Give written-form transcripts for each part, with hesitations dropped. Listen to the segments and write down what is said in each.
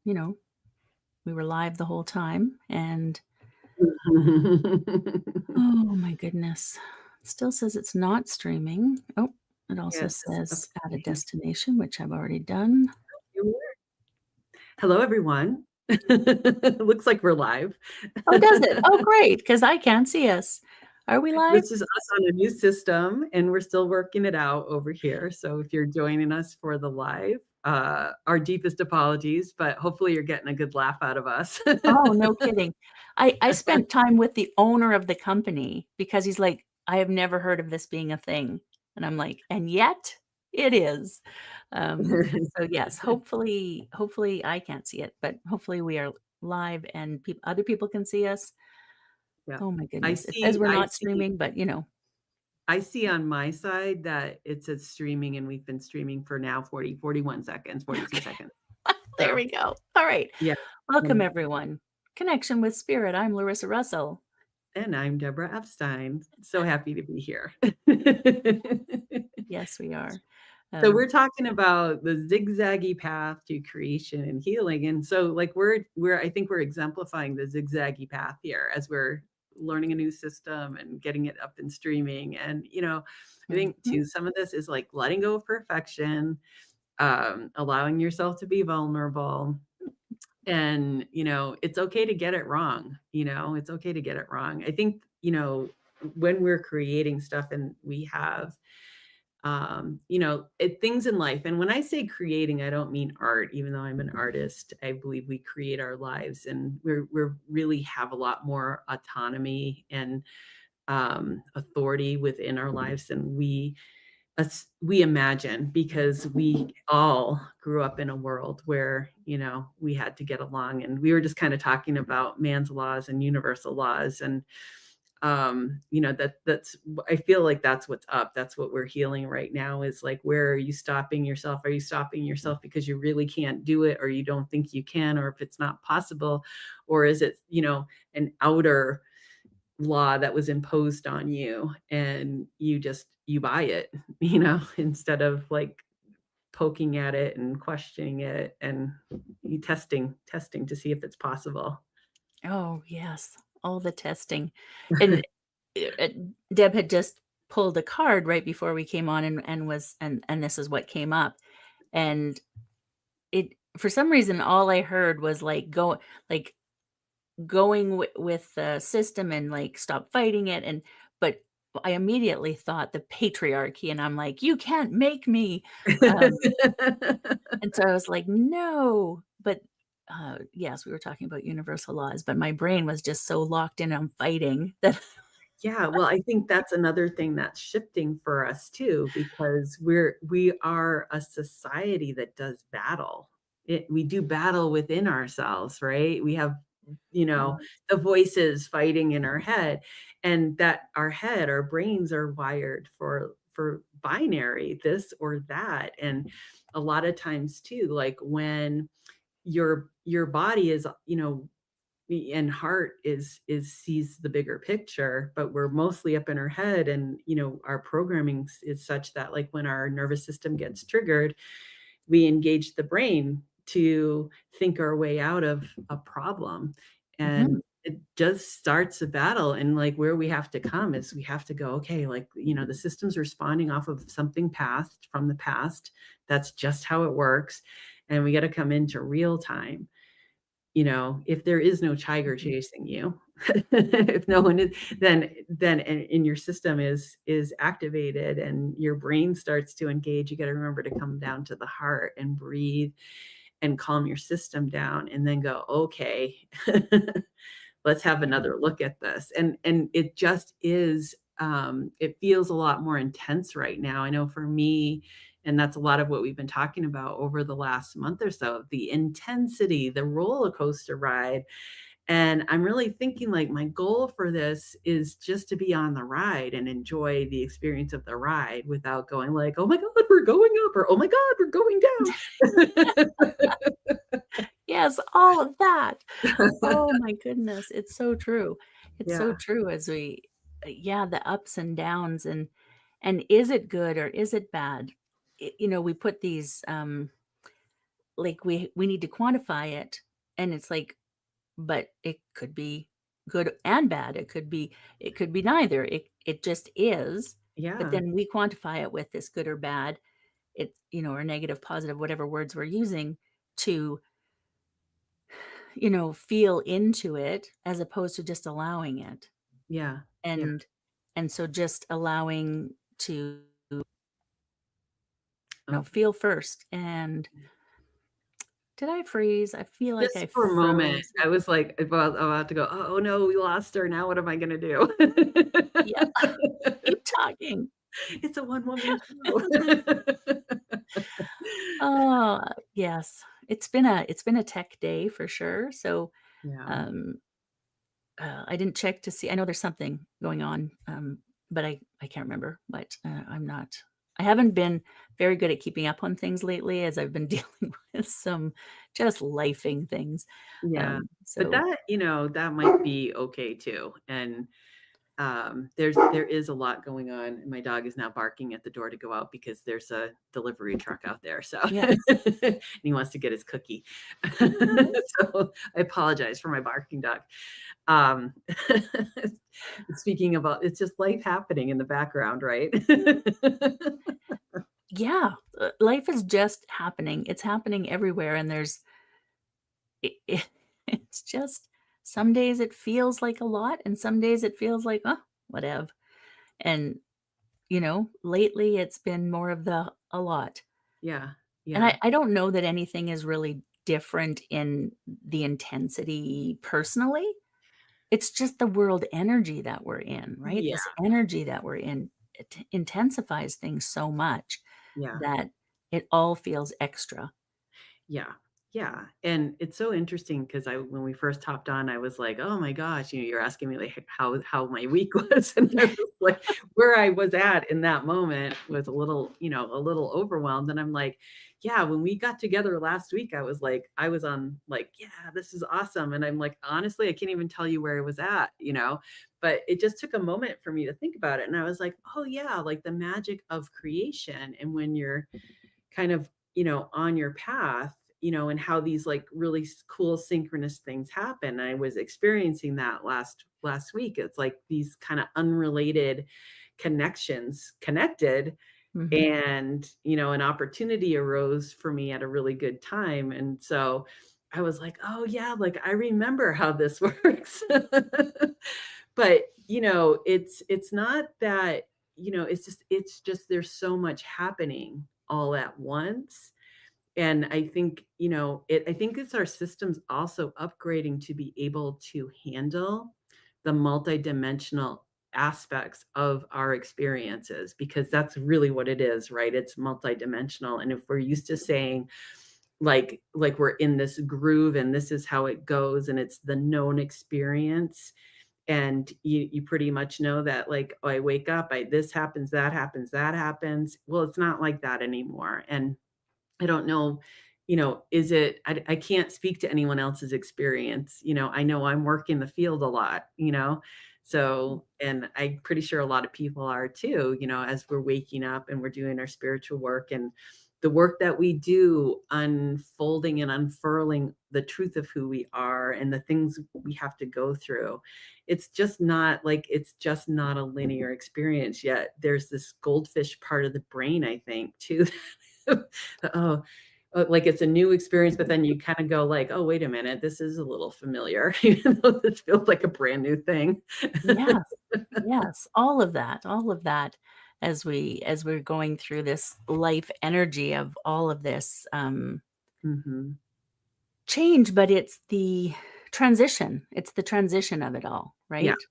you know, we were live the whole time, and oh my goodness. It still says it's not streaming. Oh, it also Yes, says add a okay. destination, which I've already done. Hello, everyone. Looks like we're live. Oh, does it? Oh, great, because I can't see us. Are we live? This is us on a new system, and we're still working it out over here. So if you're joining us for the live, our deepest apologies, but hopefully you're getting a good laugh out of us. Oh, no kidding. I spent time with the owner of the company because he's like, "I have never heard of this being a thing." And I'm like, "And yet it is." So yes, hopefully I can't see it, but hopefully we are live and other people can see us. Yeah. Oh my I goodness. It says see we're I not see streaming, but, I see on my side that it says streaming, and we've been streaming for now 41 seconds, 42 okay, seconds. there So, we go. All right. yeah, Welcome, and everyone. Connection with Spirit. I'm Larissa Russell. and I'm Deborah Epstein. So happy to be here. Yes, we are. So Um, we're talking about the zigzaggy path to creation and healing. And so like we're I think we're exemplifying the zigzaggy path here as we're learning a new system and getting it up and streaming. And I think mhm. too some of this is like letting go of perfection, allowing yourself to be vulnerable. And it's okay to get it wrong. It's okay to get it wrong. I think, when we're creating stuff and we have things in life. And when I say creating, I don't mean art, even though I'm an artist. I believe we create our lives, and we're really have a lot more autonomy and authority within our lives than we imagine, because we all grew up in a world where we had to get along, and we were just kind of talking about man's laws and universal laws. And that's I feel like that's what's up. That's what we're healing right now, is like, where are you stopping yourself? Are you stopping yourself because you really can't do it, or you don't think you can, or if it's not possible? Or is it an outer law that was imposed on you, and you buy it, instead of like poking at it and questioning it, and you testing to see if it's possible. Oh, yes, all the testing. And, uh, Deb had just pulled a card right before we came on and this is what came up. And it for some reason, all I heard was, like, going with the system and, like, stop fighting it, but I immediately thought the patriarchy, and I'm like, "You can't make me." Um, and so I was like, "No." But, yes, we were talking about universal laws, but my brain was just so locked in on fighting that Yeah, well, I think that's another thing that's shifting for us too, because we are a society that does battle. We do battle within ourselves, right? We have, you know, Mm, the voices fighting in our head, and that our brains are wired for binary, this or that. And a lot of times too, like when your body is, and heart is sees the bigger picture, but we're mostly up in our head. And our programming is such that, like, when our nervous system gets triggered, we engage the brain to think our way out of a problem. mhm, And it just starts a battle. And like, where we have to come is, we have to go, okay, like, the system's responding off of something past from the past. That's just how it works. And we got to come into real time. If there is no tiger mhm. chasing you, if no one is, then and your system is activated and your brain starts to engage, you got to remember to come down to the heart and breathe and calm your system down, and then go, okay, let's have Yeah. another look at this. And it just is, it feels a lot more intense right now. I know for me, and that's a lot of what we've been talking about over the last month or so, the intensity, the roller coaster ride. And I'm really thinking, like, my goal for this is just to be on the ride and enjoy the experience of the ride, without going like, oh my God, we're going up, or oh my God, we're going Yes, all of that. down. Oh my goodness, it's so true. It's so Yeah. true as we yeah, the ups and downs and is it good or is it bad? We put these, like, we need to quantify it, and it's like, but it could be good and bad. It could be neither. It just is, but Yeah, then we quantify it with this good or bad, or negative, positive, whatever words we're using to, feel into it as opposed to just allowing it. yeah, yeah. And so just allowing to, Oh, feel first. And did I freeze? I feel like just I for a moment, froze. I was like about to go, "Oh, no, we lost her. Now what am I gonna do?" Yeah, keep talking. It's a one-woman show. Oh, yes. It's been a tech day for sure. So, Yeah, um, I didn't check to see. I know there's something going on, but I can't remember what. I haven't been very good at keeping up on things lately as I've been dealing with some just lifing things. yeah. But So that, that might be okay too, and there is a lot going on, and my dog is now barking at the door to go out because there's a delivery truck out there, so yes, and he wants to get his cookie. yes, So, I apologize for my barking dog. Um, speaking about it's just life happening in the background, right? yeah. Life is just happening. It's happening everywhere, and it's just some days it feels like a lot, and some days it feels like, oh, whatever. And lately it's been more of the a lot. Yeah, And yeah, I don't know that anything is really different in the intensity personally. It's just the world energy that we're in, right? yeah, This energy that we're in, it intensifies things so much yeah. that it all feels extra. Yeah. Yeah, and it's so interesting because I when we first hopped on, I was like, "Oh my gosh," you're asking me, like, how my week was, and I was like where I was at in that moment was a little overwhelmed, and I'm like, "Yeah, when we got together last week, I was on, like, yeah, this is awesome," and I'm like, "Honestly, I can't even tell you where I was at," But it just took a moment for me to think about it, and I was like, "Oh, yeah, like, the magic of creation," and when you're kind of, on your path, and how these like really cool synchronous things happen. I was experiencing that last week. It's like these kind of unrelated connections connected Mhm. and, an opportunity arose for me at a really good time. And so I was like, "Oh yeah, like I remember how this works." But, it's not that, it's just there's so much happening all at once. And I think it's our systems also upgrading to be able to handle the multidimensional aspects of our experiences because that's really what it is, right? It's multidimensional. And if we're used to saying like we're in this groove and this is how it goes and it's the known experience and you pretty much know that like, "Oh, I wake up, I this happens, that happens, that happens." Well, it's not like that anymore. And I don't know, is it I can't speak to anyone else's experience, I know I'm working the field a lot, So, and I'm pretty sure a lot of people are too, as we're waking up and we're doing our spiritual work and the work that we do unfolding and unfurling the truth of who we are and the things we have to go through. It's just not a linear experience yet. There's this goldfish part of the brain, I think, too. Oh, like it's a new experience, but then you kinda go like, "Oh, wait a minute, this is a little familiar," even though this feels like a brand new thing. Yes. Yes, all of that as we're going through this life energy of all of this, Mhm. change, but it's the transition of it all, Yeah. right?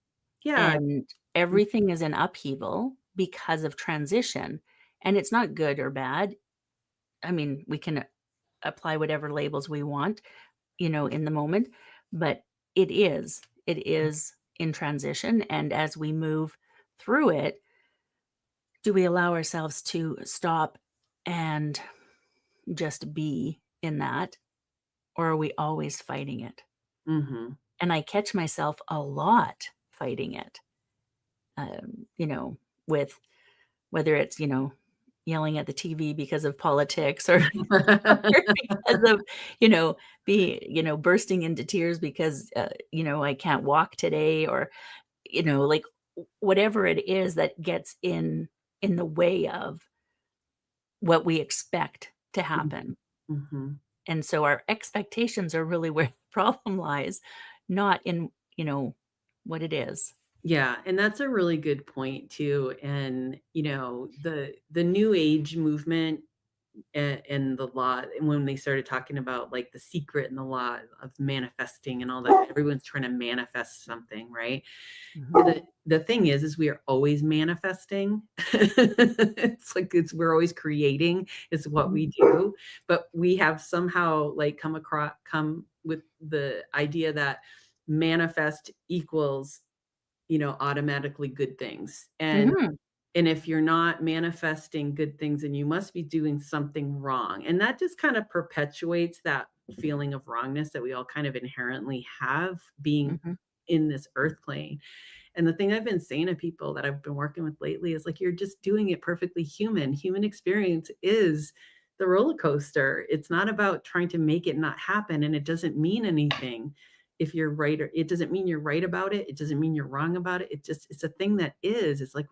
Yeah. And everything is in upheaval because of transition, and it's not good or bad. I mean, we can apply whatever labels we want, in the moment, but it is in transition, and as we move through it, do we allow ourselves to stop and just be in that, or are we always fighting it? Mhm. And I catch myself a lot fighting it, um, you know, with whether it's, yelling at the TV because of politics or or because of, you know, bursting into tears because, I can't walk today or, like, whatever it is that gets in the way of what we expect to Mhm. happen. Mhm. And so our expectations are really where the problem lies, not in, what it is. Yeah, and that's a really good point too, and, the new age movement and the law and when they started talking about, like, the secret and the law of manifesting and all that, everyone's trying to manifest something, right? Mhm, The thing is we are always manifesting. It's like we're always creating is what mhm, we do, but we have somehow, like, come with the idea that manifest equals, automatically good things, mhm, and if you're not manifesting good things, then you must be doing something wrong. And that just kind of perpetuates that feeling of wrongness that we all kind of inherently have being mhm, in this earth plane. And the thing I've been saying to people that I've been working with lately is like, you're just doing it perfectly human. Human experience is the roller coaster. It's not about trying to make it not happen. And it doesn't mean anything if you're right or it doesn't mean you're right about it. It doesn't mean you're wrong about it. It's a thing that is. It's like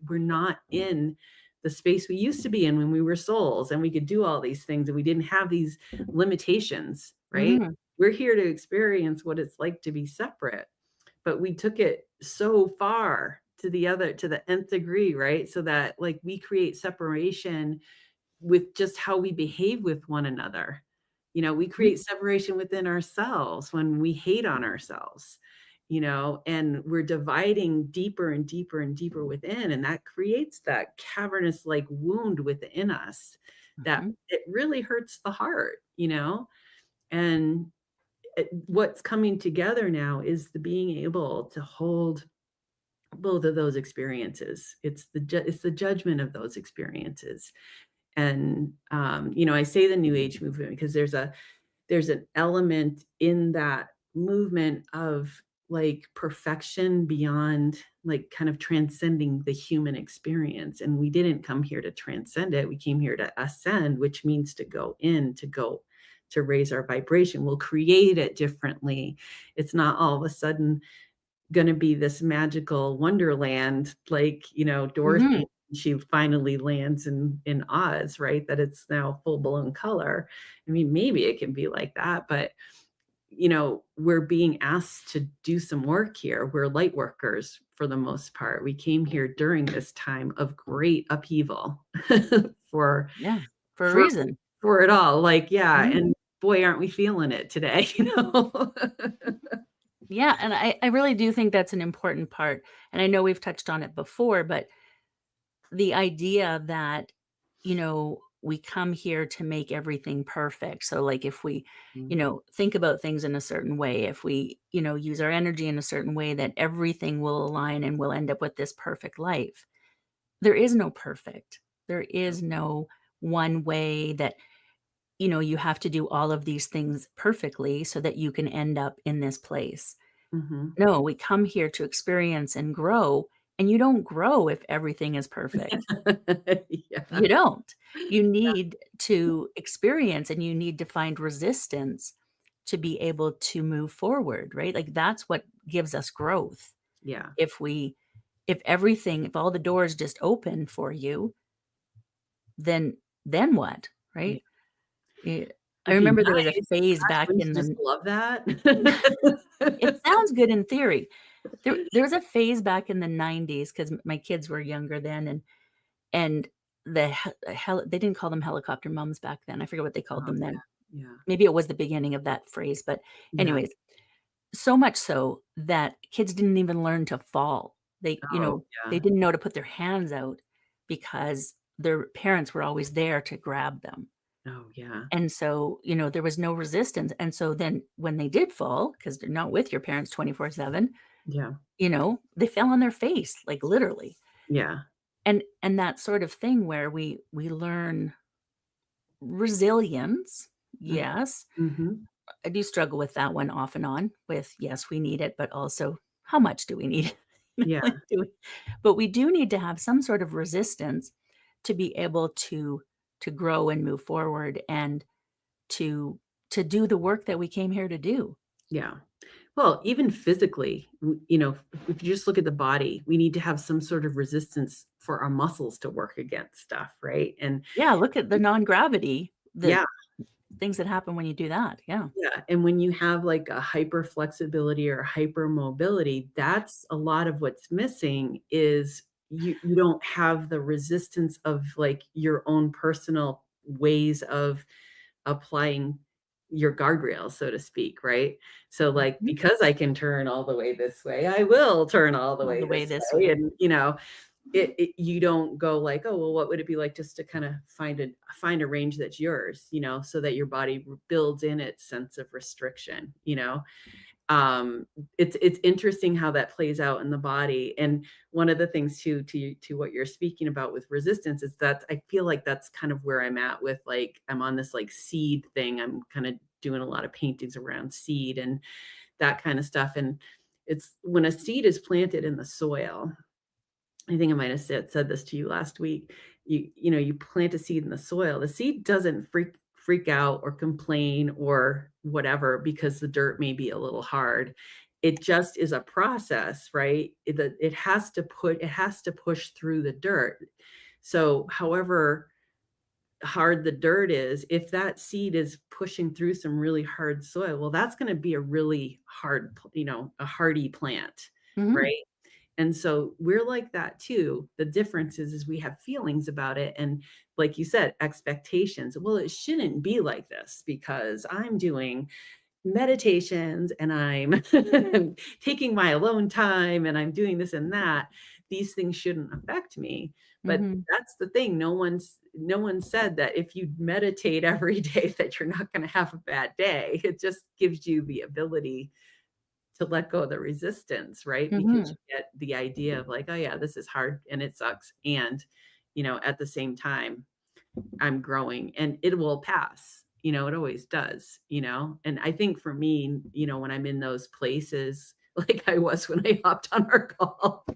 we're not in the space we used to be in when we were souls and we could do all these things and we didn't have these limitations, right? mhm, We're here to experience what it's like to be separate, but we took it so far to the nth degree, right? So that like we create separation with just how we behave with one another. We mhm, create separation within ourselves when we hate on ourselves, and we're dividing deeper and deeper and deeper within. And that creates that cavernous like wound within us that mhm, it really hurts the heart, and what's coming together now is the being able to hold both of those experiences. It's the judgment of those experiences. And I say the new age movement because there's an element in that movement of like perfection beyond like kind of transcending the human experience. And we didn't come here to transcend it. We came here to ascend, which means to go in, to raise our vibration. We'll create it differently. It's not all of a sudden going to be this magical wonderland like, mhm. Dorothy, she finally lands in Oz, right? That it's now full blown color. I mean, maybe it can be like that, but we're being asked to do some work here. We're light workers for the most part. We came here during this time of great upheaval for Yeah, for a for reason. for it all. Like, yeah, Mhm. and boy, aren't we feeling it today, Yeah, and I really do think that's an important part, and I know we've touched on it before, but the idea that, we come here to make everything perfect. So, like, if we, Mhm, think about things in a certain way, if we, use our energy in a certain way, that everything will align and we'll end up with this perfect life. There is no perfect. There is no one way that, you have to do all of these things perfectly so that you can end up in this place. mhm. No, we come here to experience and grow, and you don't grow if everything is perfect. Yeah. You don't. You need to experience and you need to find resistance to be able to move forward, right? Like, that's what gives us growth. Yeah. If we if all the doors just open for you, then what, Yeah. right? Eh, I It'd be remember there was a nice. phase Gosh, back wouldn't in you just the love that? it sounds good in theory. There was a phase back in the 90s because my kids were younger then, and they didn't call them helicopter moms back then, I forget what they called Oh, them then. yeah. Maybe it was the beginning of that phrase, but Yeah. anyways, so much so that kids didn't even learn to fall. Oh, They yeah. didn't know to put their hands out because their parents were always there to grab them. Oh, yeah. And so, there was no resistance, and so then when they did fall, because 'cause they're not with your parents 24/7, Yeah. they fell on their face, like, literally. Yeah. And that sort of thing where we learn resilience, Mm, yes. mhm. I do struggle with that one off and on with, yes, we need it, but also how much do we need it? Yeah. Like, but we do need to have some sort of resistance to be able to grow and move forward and to to do the work that we came here to do. Yeah. Well, even physically, if you just look at the body, we need to have some sort of resistance for our muscles to work against stuff, right? And Yeah, look at the non-gravity, the yeah, things that happen when you do that. Yeah. yeah. And when you have like a hyper flexibility or hyper mobility, that's a lot of what's missing is you don't have the resistance of like your own personal ways of applying your guardrails, so to speak, right? So, like, Mhm. because I can turn all the way this way, I will turn all the All way the way this this way, way. and, you don't go like, "Oh, well, what would it be like just to kinda find a range that's yours," so that your body builds in its sense of restriction, you know? Um, it's interesting how that plays out in the body, and one of the things to what you're speaking about with resistance is that I feel like that's kind of where I'm at with, like, I'm on this, like, seed thing. I'm kinda doing a lot of paintings around seed and that kinda stuff, and it's when a seed is planted in the soil, I think I might have said this to you last week. You plant a seed in the soil. The seed doesn't freak out or complain or whatever because the dirt may be a little hard. It just is a process, right? It has to push through the dirt. So, however hard the dirt is, if that seed is pushing through some really hard soil, well, that's going to be a really a hardy plant, Mhm. right? And so we're like that too. The difference is we have feelings about it. And like you said, expectations. Well, it shouldn't be like this because I'm doing meditations and I'm taking my alone time and I'm doing this and that. These things shouldn't affect me. But Mhm. that's the thing. No one said that if you meditate every day that you're not going to have a bad day. It just gives you the ability to let go of the resistance, right? Because Mhm. you get the idea of like, "Oh, yeah, this is hard and it sucks." And, at the same time, I'm growing and it will pass, it always does, And I think for me, when I'm in those places like I was when I hopped on our call,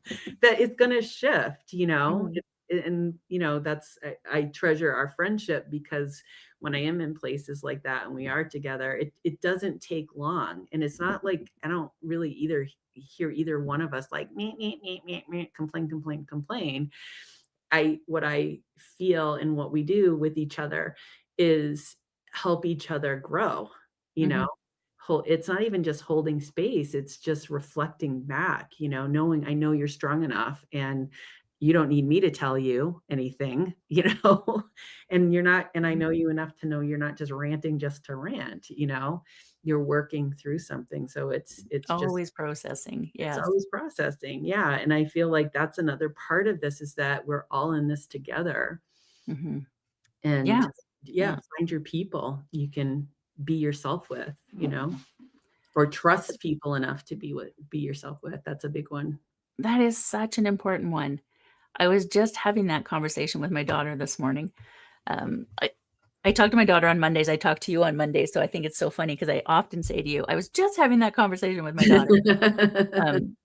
that it's gonna shift, Mhm. and that's I treasure our friendship because when I am in places like that and we are together, it doesn't take long. And it's not like I don't really either hear either one of us like me, complain, complain, complain. What I feel and what we do with each other is help each other grow, you know? Mhm. It's not even just holding space, it's just reflecting back, knowing I know you're strong enough and you don't need me to tell you anything, And you're not and I Mhm. know you enough to know you're not just ranting just to rant, You're working through something, so it's just Always processing. it's Yes. always processing, yeah, and I feel like that's another part of this is that we're all in this together, Mhm. and Yes. yeah, Yes. find your people you can be yourself with, or trust people enough to be yourself with, that's a big one. That is such an important one. I was just having that conversation with my daughter this morning. I talk to my daughter on Mondays, I talk to you on Mondays, so I think it's so funny because I often say to you, "I was just having that conversation with my daughter." Um,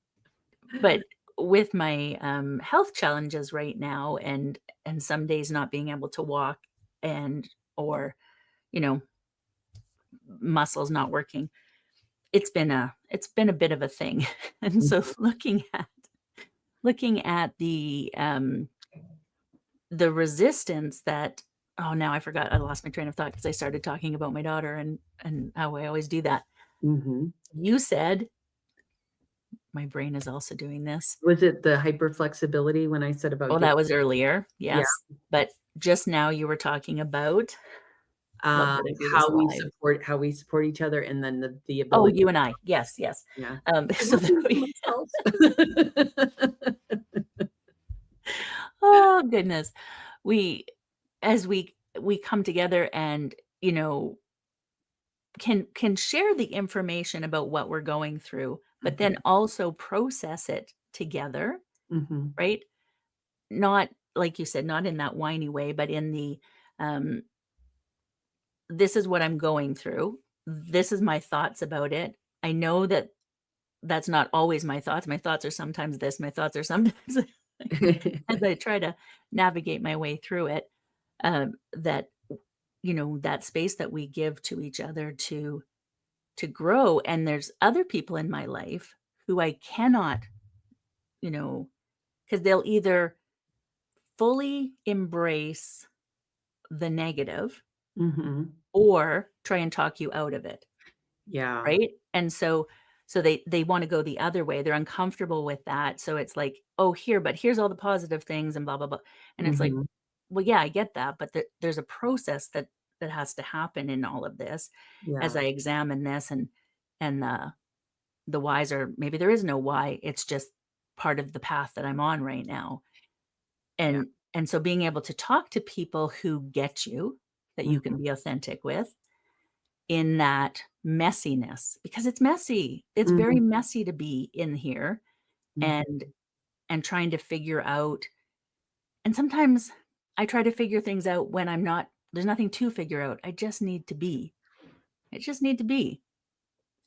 but with my, health challenges right now and some days not being able to walk and or, you know, muscles not working, it's been a bit of a thing. And so Mhm, looking at the resistance that oh, now I forgot, I lost my train of thought because I started talking about my daughter and how I always do that. mhm. You said my brain is also doing this. Was it the hyperflexibility when I said about Oh, getting that was earlier, yeah, yes, but just now you were talking about love um, that I do this live. how we support each other and then the Oh, ability you and I. Yes, yes. yeah. I'm So that working for we myself. oh, goodness. We as we come together and, can share the information about what we're going through, but then Mhm, also process it together, mhm, right? Not like you said, not in that whiny way, but in the, um, "This is what I'm going through. This is my thoughts about it. I know that that's not always my thoughts. My thoughts are sometimes this, my thoughts are sometimes" as I try to navigate my way through it, that, that space that we give to each other to grow, and there's other people in my life who I cannot, you know, because 'cause they'll either fully embrace the negative Mhm. or try and talk you out of it, Yeah. right? And so they wanna go the other way, they're uncomfortable with that, so it's like, "Oh, here, but here's all the positive things and blah, blah, blah," and it's like, Mhm. "Well, yeah, I get that, but there's a process that has to happen in all of this as Yeah. I examine this and the whys, or maybe there is no why, it's just part of the path that I'm on right now." Yeah. And so being able to talk to people who get you, that you can Mhm. be authentic with in that messiness, because it's messy. It's very Mhm. messy to be in here and Mhm. trying to figure out, and sometimes I try to figure things out when there's nothing to figure out. I just need to be. I just need to be.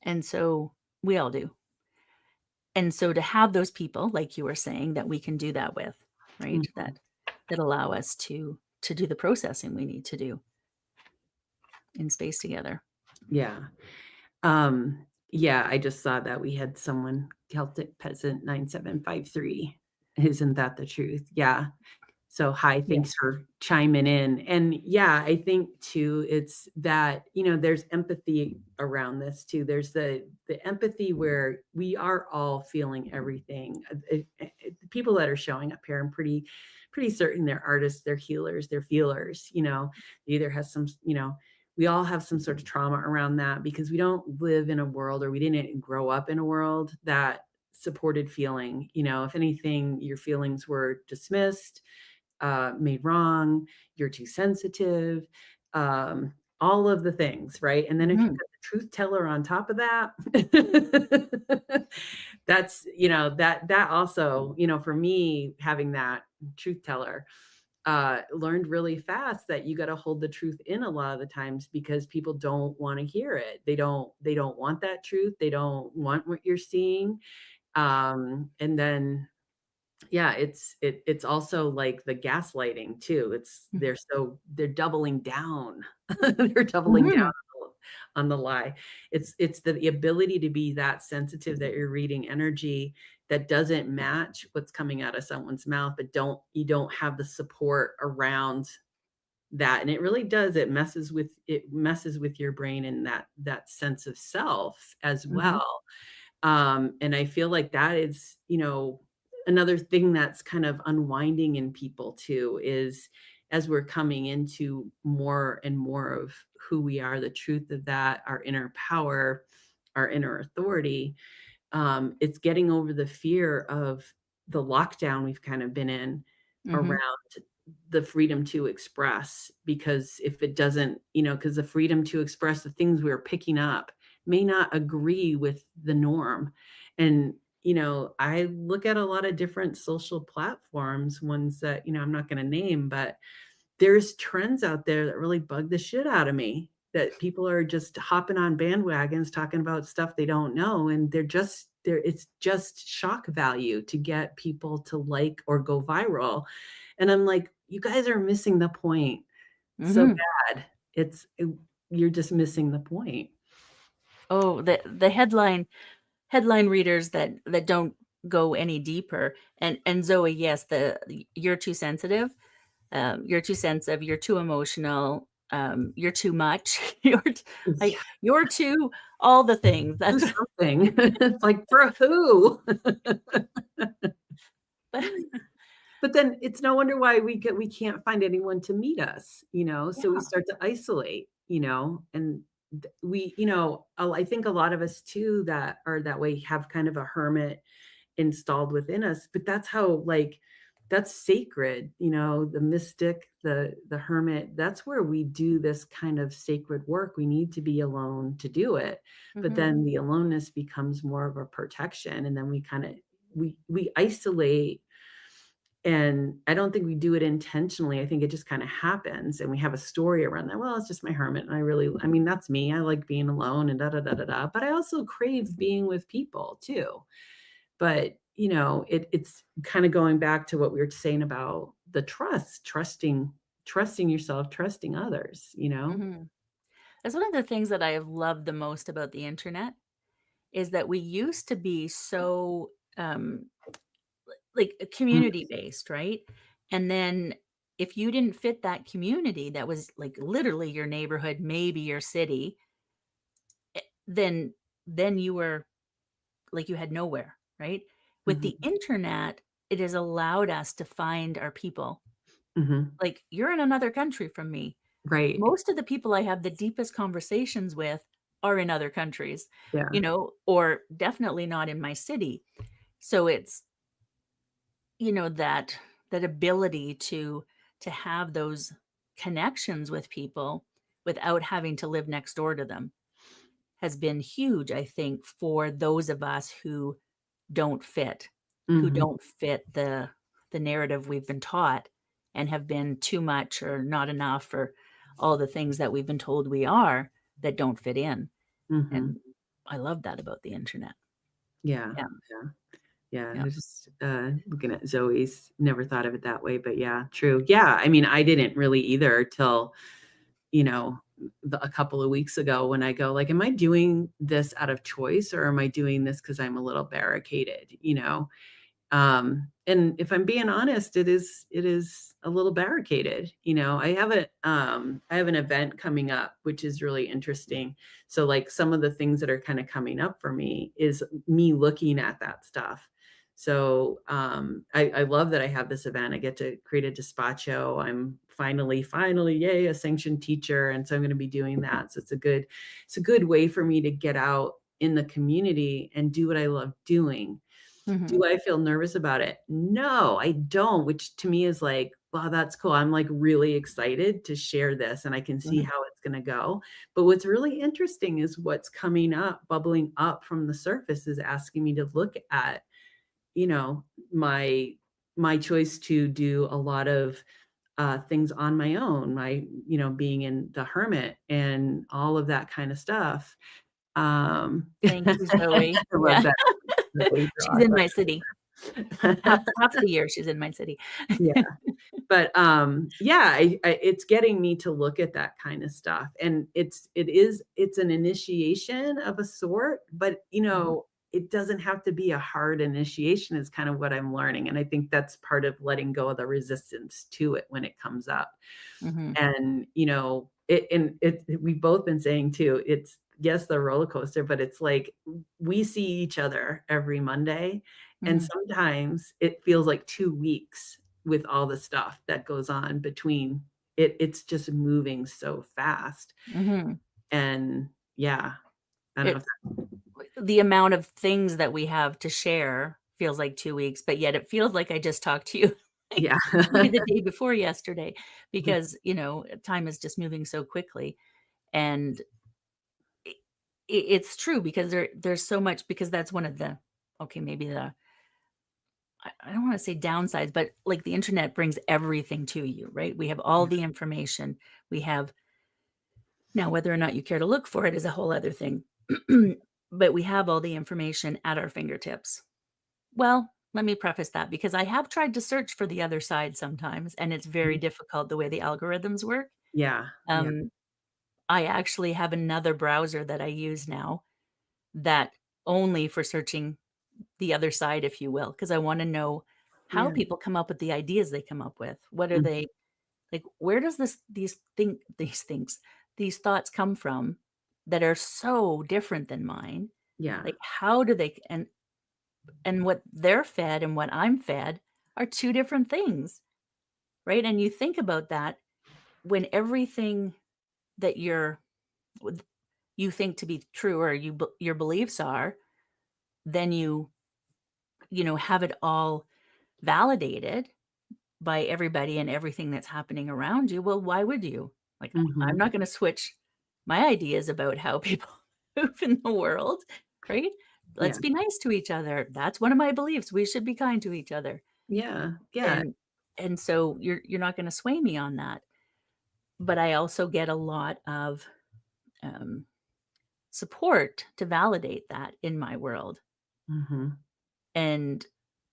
And so we all do. And so to have those people, like you were saying, that we can do that with, right? Mhm. That allow us to do the processing we need to do in space together. Yeah. Yeah, I just saw that we had someone, Celtic Peasant 9753. Isn't that the truth? Yeah. So, hi, thanks Yes. for chiming in. And yeah, I think too, it's that, there's empathy around this too. There's the empathy where we are all feeling everything. The people that are showing up here, I'm pretty certain they're artists, they're healers, they're feelers, they either has some, we all have some sort of trauma around that because we don't live in a world, or we didn't grow up in a world that supported feeling. If anything, your feelings were dismissed, made wrong, you're too sensitive, all of the things, right? And then if you've Mhm. got the truth teller on top of that, that's, that also, for me, having that truth teller, learned really fast that you got to hold the truth in a lot of the times because people don't want to hear it. They don't want that truth. They don't want what you're seeing. And then yeah, it's also like the gaslighting too. Mhm. They're doubling down. They're doubling down Mhm. on the lie. It's the ability to be that sensitive that you're reading energy that doesn't match what's coming out of someone's mouth, but you don't have the support around that. And it really does. It messes with your brain and that sense of self as Mhm. well. And I feel like that is, another thing that's kind of unwinding in people too, is as we're coming into more and more of who we are, the truth of that, our inner power, our inner authority, it's getting over the fear of the lockdown we've kind of been in Mhm. around the freedom to express. Because if it doesn't, because the freedom to express the things we're picking up may not agree with the norm. And, I look at a lot of different social platforms, ones that, I'm not going to name, but there's trends out there that really bug the shit out of me, that people are just hopping on bandwagons talking about stuff they don't know, and it's just shock value to get people to like or go viral. And I'm like, "You guys are missing the point so Mhm. bad." You're just missing the point. Oh, the headline readers that don't go any deeper. And Zoe, yes, you're too sensitive. You're too sensitive, you're too emotional, you're too much, Yeah, you're too all the things. do That's something. It's like, "For who?" but But then it's no wonder why we can't find anyone to meet us, so we yeah. start to isolate, and I think a lot of us too that are that way have kind of a hermit installed within us, but that's how, like, that's sacred, the mystic, the hermit, that's where we do this kind of sacred work. We need to be alone to do it, but Mhm. then the aloneness becomes more of a protection, and then we kind of we isolate. And I don't think we do it intentionally. I think it just kinda happens, and we have a story around that. "Well, it's just my hermit, and I mean, that's me. I like being alone and da da da da da, but I also crave being with people too." But, it's kinda going back to what we were saying about the trusting yourself, trusting others, you know? Mhm. That's one of the things that I have loved the most about the internet is that we used to be so, like, Mm, community based, right? And then if you didn't fit that community that was, like, literally your neighborhood, maybe your city, then you were like, you had nowhere, right? With the mhm, internet, it has allowed us to find our people. mhm. Like, you're in another country from me. Right. Most of the people I have the deepest conversations with are in other countries, Yeah. or definitely not in my city. So it's, that ability to have those connections with people without having to live next door to them has been huge, I think, for those of us who Mhm, don't fit the narrative we've been taught and have been too much or not enough or all the things that we've been told we are that don't fit in, mhm. and I love that about the internet. Yeah, Yeah, yeah, yeah, yeah. I just, looking at Zoe's, never thought of it that way, but yeah, true. Yeah, I mean, I didn't really either till, you know, a couple of weeks ago when I go like, "Am I doing this out of choice or am I doing this because 'cause I'm a little barricaded?" You know? And if I'm being honest, it is a little barricaded. I have an event coming up, which is really interesting. So like some of the things that are kind of coming up for me is me looking at that stuff. So I love that I have this event. I get to create a despacho. I'm finally, yay, a sanctioned teacher. And so I'm going to be doing that. So it's a good way for me to get out in the community and do what I love doing. Mhm, Do I feel nervous about it? No, I don't, which to me is like, wow, that's cool. I'm like really excited to share this and I can see mhm. how it's going to go. But what's really interesting is what's coming up, bubbling up from the surface is asking me to look at, you know, my my choice to do a lot of things on my own, being in the hermit and all of that kind of stuff. Thank you, I Zoe. love Yeah. that. Zoe, She's in my city. you're Half the year she's in my city. Yeah. But, yeah, it's getting me to look at that kinda stuff, and it's an initiation of a sort, but, Mhm, it doesn't have to be a hard initiation is kind of what I'm learning, and I think that's part of letting go of the resistance to it when it comes up. mhm, And, we've both been saying too, it's yes, the roller coaster, but it's like we see each other every Monday, and mhm, sometimes it feels like 2 weeks with all the stuff that goes on between it's just moving so fast. mhm. And yeah, I don't know if It's the amount of things that we have to share feels like 2 weeks, but yet it feels like I just talked to you, like, yeah. maybe the day before yesterday because, time is just moving so quickly, and it's true because there's so much because that's one of the okay, maybe I don't wanna say downsides, but, like, the internet brings everything to you, right? We have all Yeah, the information. We have now whether or not you care to look for it is a whole other thing, but we have all the information at our fingertips. Well, let me preface that because I have tried to search for the other side sometimes, and it's very mhm. difficult the way the algorithms work. Yeah, yeah. Um, I actually have another browser that I use now that only for searching the other side, if you will, because I wanna know how Yeah. people come up with the ideas they come up with. What are Mm, they like, where does these thoughts come from that are so different than mine? yeah. Like, how do they and what they're fed and what I'm fed are 2 different things, right? And you think about that when everything that with you think to be true or your beliefs are, then have it all validated by everybody and everything that's happening around you. Well, why would you? Like, I'm Mhm. not gonna switch my ideas about how people move in the world, right? Yeah. Let's be nice to each other. That's one of my beliefs. We should be kind to each other. Yeah. Yeah. And so you're not gonna sway me on that. But I also get a lot of, um, support to validate that in my world. Mhm. And,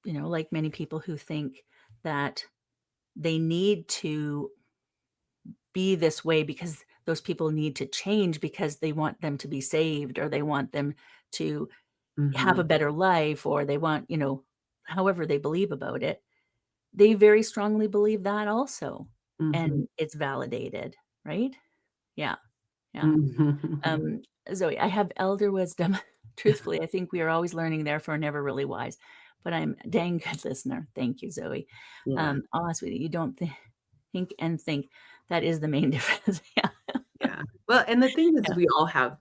like many people who think that they need to be this way because those people need to change because they want them to be saved or they want them to have a Mhm. better life or they want, however they believe about it. They very strongly believe that also, Mhm. and it's validated, right? Yeah, yeah. Mhm. Um, Zoe, I have elder wisdom. Truthfully, I think we are always learning, therefore never really wise, but I'm a dang good listener. Thank you, Zoe. Yeah. I'll ask you, you don't think and think. That is the main difference. Yeah, Yeah. Well, and the thing is yeah.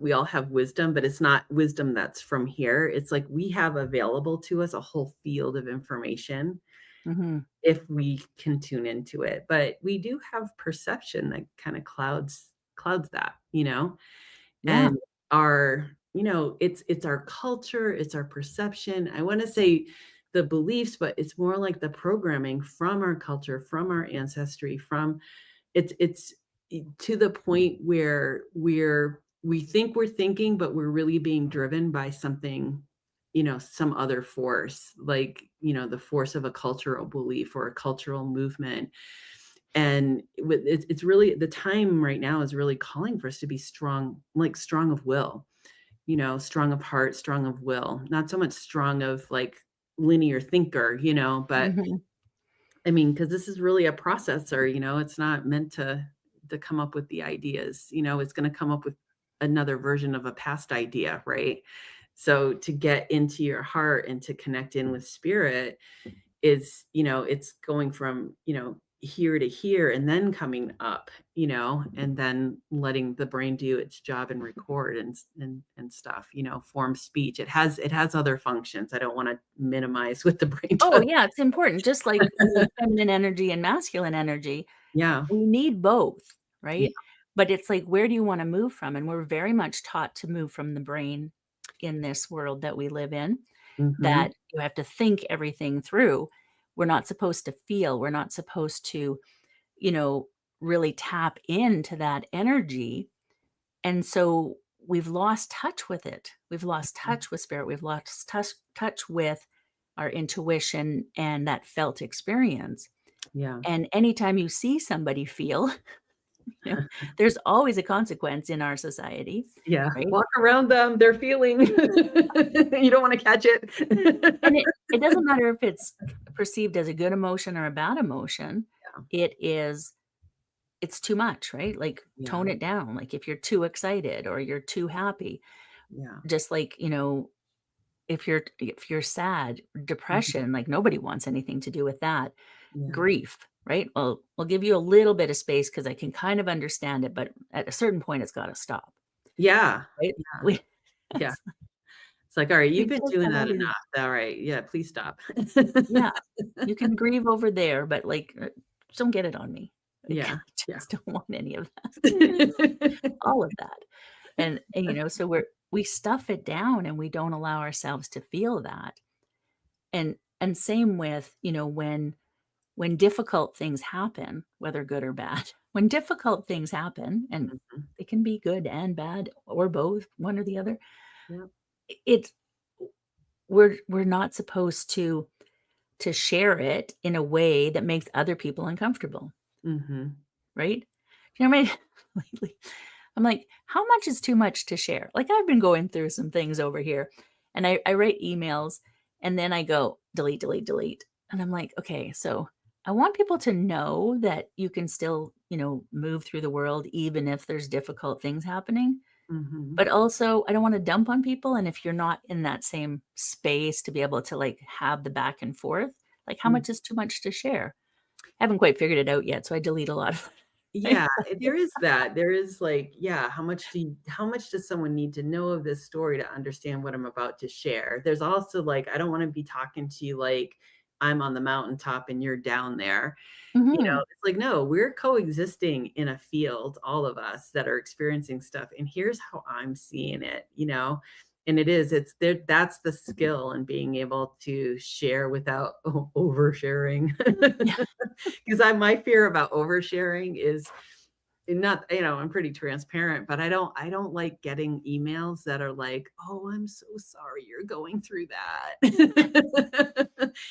we all have wisdom, but it's not wisdom that's from here. It's like we have available to us a whole field of information Mhm. if we can tune into it. But we do have perception that kind of clouds that, Yeah. and it's our culture, it's our perception. I want to say the beliefs, but it's more like the programming from our culture, from our ancestry, from it's to the point where we think we're thinking, but we're really being driven by something, some other force, like, the force of a cultural belief or a cultural movement. And it's really the time right now is really calling for us to be strong, like strong of will, strong of heart, strong of will, not so much strong of like linear thinker, but Mhm. I mean, because this is really a processor, it's not meant to come up with the ideas, it's gonna come up with another version of a past idea, right? So to get into your heart and to connect in with spirit is, it's going from, here to here and then coming up, and then letting the brain do its job and record and stuff, form speech. It has other functions. I don't wanna minimize what the brain Oh, does. yeah, it's important. Just like feminine energy and masculine energy, Yeah. we need both, Yeah. right? But it's like, where do you wanna move from? And we're very much taught to move from the brain in this world that we live in, Mhm. that you have to think everything through. We're not supposed to feel. We're not supposed to, you know, really tap into that energy. And so we've lost touch with it. We've lost touch with spirit. We've lost touch with our intuition and that felt experience. Yeah. And anytime you see somebody feel, you know, there's always a consequence in our society, Yeah. right? Walk around them, they're feeling. You don't wanna catch it. And it doesn't matter if it's perceived as a good emotion or a bad emotion. Yeah. It is it's too much, right? Like, Yeah. tone it down. Like, if you're too excited or you're too happy, Yeah. just like, if you're sad, Mhm. depression, like, nobody wants anything to do with that. Yeah. Grief, right? Well, we'll give you a little bit of space because I can kind of understand it, but at a certain point, it's gotta stop, Yeah. right? Yeah. We Yeah. It's like, "Alright, we you've been just doing gotta that leave. enough. Alright, yeah, please stop." Yeah, you can grieve over there, but, like, just don't get it on me. Like, Yeah. I Yeah. just don't want any of that. All of that. And so we stuff it down and we don't allow ourselves to feel that. And same with, when difficult things happen, whether good or bad, when difficult things happen, and Mhm. it can be good and bad or both, one or the other, Yeah. it's we're not supposed to share it in a way that makes other people uncomfortable, Mhm. right? You know what I mean? Lately, I'm like, how much is too much to share? Like, I've been going through some things over here, and I write emails, and then I go delete, delete, delete, and I'm like, okay, so I want people to know that you can still, move through the world even if there's difficult things happening. Mhm. But also, I don't want to dump on people. And if you're not in that same space to be able to like have the back and forth, like how Mm. much is too much to share? I haven't quite figured it out yet, so I delete a lot of it. Yeah, there is that. There is like, yeah, how much does someone need to know of this story to understand what I'm about to share? There's also like, I don't wanna be talking to you like I'm on the mountaintop and you're down there. Mhm. It's like, no, we're coexisting in a field, all of us that are experiencing stuff, and here's how I'm seeing it. And it's there, that's the skill in being able to share without oversharing. Yeah. Because I my fear about oversharing is not, I'm pretty transparent, but I don't like getting emails that are like, "Oh, I'm so sorry you're going through that."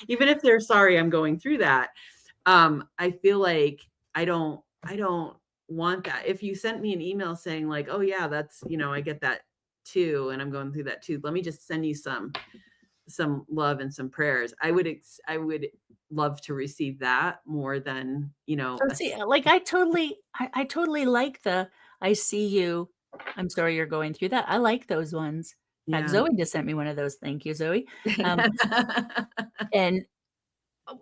Even if they're sorry I'm going through that, I feel like I don't want that. If you sent me an email saying like, "Oh yeah, that's, I get that too, and I'm going through that too. Let me just send you some love and some prayers." I would love to receive that more than, So see, like, I totally like the, "I see you. I'm sorry you're going through that." I like those ones. In fact, yeah. Zoe just sent me one of those. Thank you, Zoe. Um, and,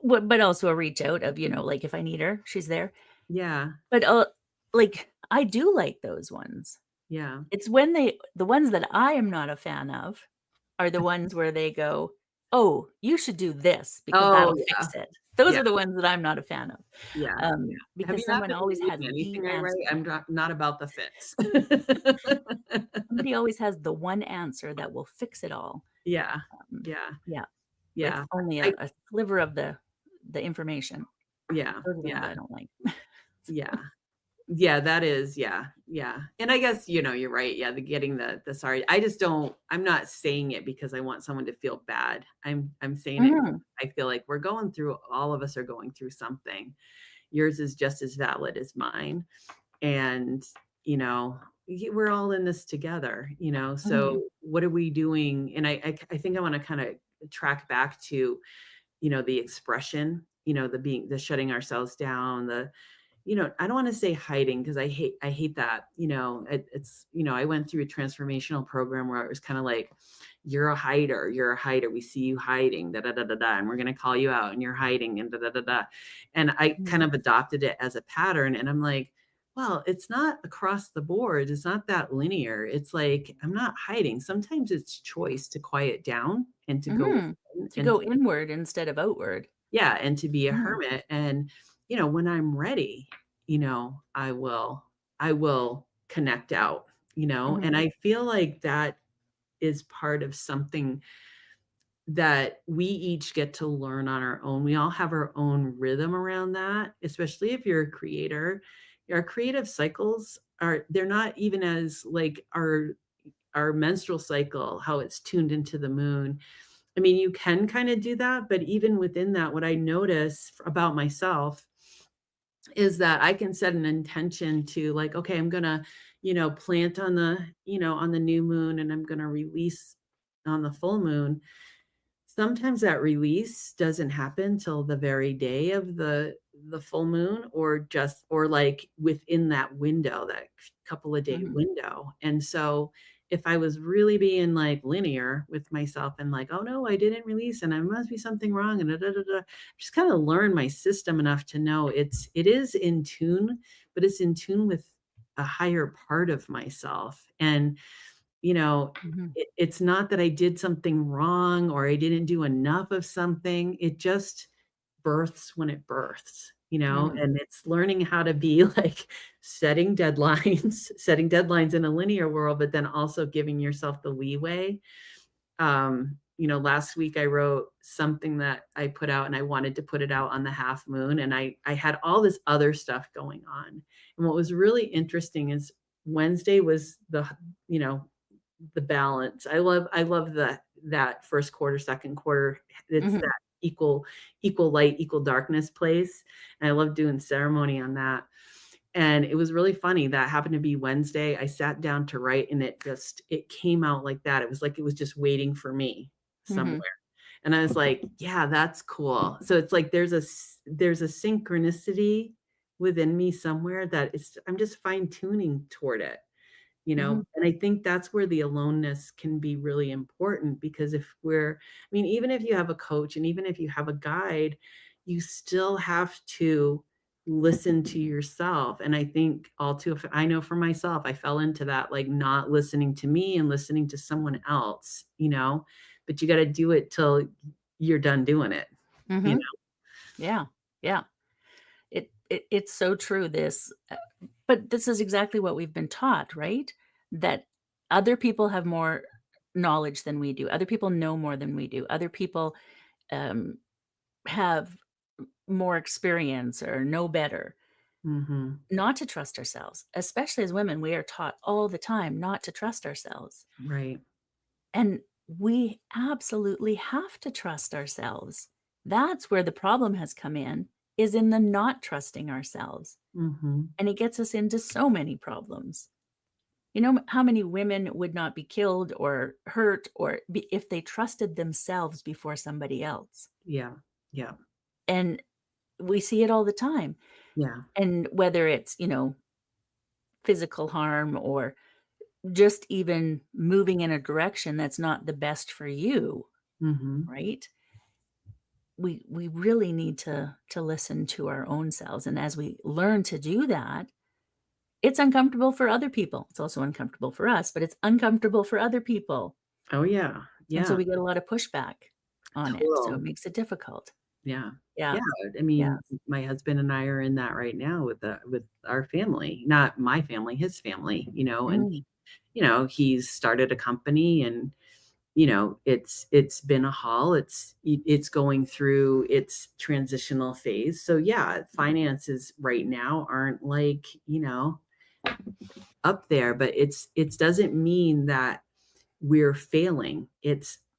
but also a reach out of, like, if I need her, she's there. Yeah, But, like, I do like those ones. yeah. It's when the ones that I am not a fan of are the ones where they go, "Oh, you should do this because Oh, that'll yeah, fix it." Those yeah, are the ones that I'm not a fan of, yeah, yeah. Have because you not someone been always has reading the anything I write? answer. I'm not about the fix. Somebody always has the one answer that will fix it all. Yeah, Um, yeah, yeah, with yeah. only I a sliver of the information. yeah, Those are the ones yeah, I don't like. yeah. Yeah, that is, yeah, yeah. And I guess, you're right. Yeah, the getting the sorry. I just don't, I'm not saying it because I want someone to feel bad. I'm saying it because Mhm, I feel like we're going through, all of us are going through something. Yours is just as valid as mine. And, we're all in this together, mhm, so what are we doing? And I think I want to kind of track back to, the expression, the shutting ourselves down, I don't wanna say hiding because I hate that, it's, I went through a transformational program where it was kinda like, you're a hider, we see you hiding, da, da, da, da, da, and we're gonna call you out, and you're hiding, and da, da, da, da." And I kind mhm, of adopted it as a pattern, and I'm like, "Well, it's not across the board, it's not that linear." It's like, I'm not hiding, sometimes it's choice to quiet down and to go mhm. in To and go inward instead of outward. yeah, and to be a Mhm, hermit. And, when I'm ready, I will connect out, and mhm, I feel like that is part of something that we each get to learn on our own. We all have our own rhythm around that, especially if you're a creator. Our creative cycles they're not even as like our menstrual cycle, how it's tuned into the moon. I mean, you can kinda do that, but even within that, what I notice about myself is that I can set an intention to like, okay, I'm gonna, plant on the new moon, and I'm gonna release on the full moon. Sometimes that release doesn't happen till the very day of the full moon, or like within that window, that couple of day mhm, window. And so if I was really being like linear with myself and like, "Oh no, I didn't release and there must be something wrong," and da, da, da, da, just kind of learn my system enough to know it is in tune, but it's in tune with a higher part of myself. And you know, mhm, it's not that I did something wrong or I didn't do enough of something. It just births when it births, mhm, and it's learning how to be like setting deadlines, setting deadlines in a linear world, but then also giving yourself the leeway. Last week I wrote something that I put out and I wanted to put it out on the half moon, and I had all this other stuff going on. And what was really interesting is Wednesday was you know, the balance. I love that first quarter, second quarter. It's mhm, that equal light, equal darkness place. And I love doing ceremony on that. And it was really funny. That happened to be Wednesday. I sat down to write and it came out like that. It was like it was just waiting for me somewhere. mhm, And I was like, yeah, that's cool. So it's like there's a synchronicity within me somewhere that I'm just fine tuning toward it. mhm, And I think that's where the aloneness can be really important, because I mean, even if you have a coach and even if you have a guide, you still have to listen to yourself. And I think I know for myself, I fell into that, like not listening to me and listening to someone else, but you got to do it till you're done doing it, you mhm. Yeah, yeah. It's so true, but this is exactly what we've been taught, right? That other people have more knowledge than we do. Other people know more than we do. Other people, have more experience or know better. Mhm. not to trust ourselves. Especially as women, we are taught all the time not to trust ourselves. Right. And we absolutely have to trust ourselves. That's where the problem has come in, is in the not trusting ourselves. Mhm. And it gets us into so many problems. You know how many women would not be killed or hurt or if they trusted themselves before somebody else? Yeah. Yeah. And we see it all the time. Yeah. And whether it's, physical harm or just even moving in a direction that's not the best for you, Mhm. right? We really need to listen to our own selves, and as we learn to do that, it's uncomfortable for other people. It's also uncomfortable for us, but it's uncomfortable for other people, Oh, yeah. and so Yeah. we get a lot of pushback on it, so it Total. makes it difficult. Yeah. Yeah. Yeah. I mean, Yes. my husband and I are in that right now with our family, not my family, his family, and Mm, he's started a company and it's been a haul. It's going through its transitional phase. So yeah, finances right now aren't like, up there, but it doesn't mean that we're failing.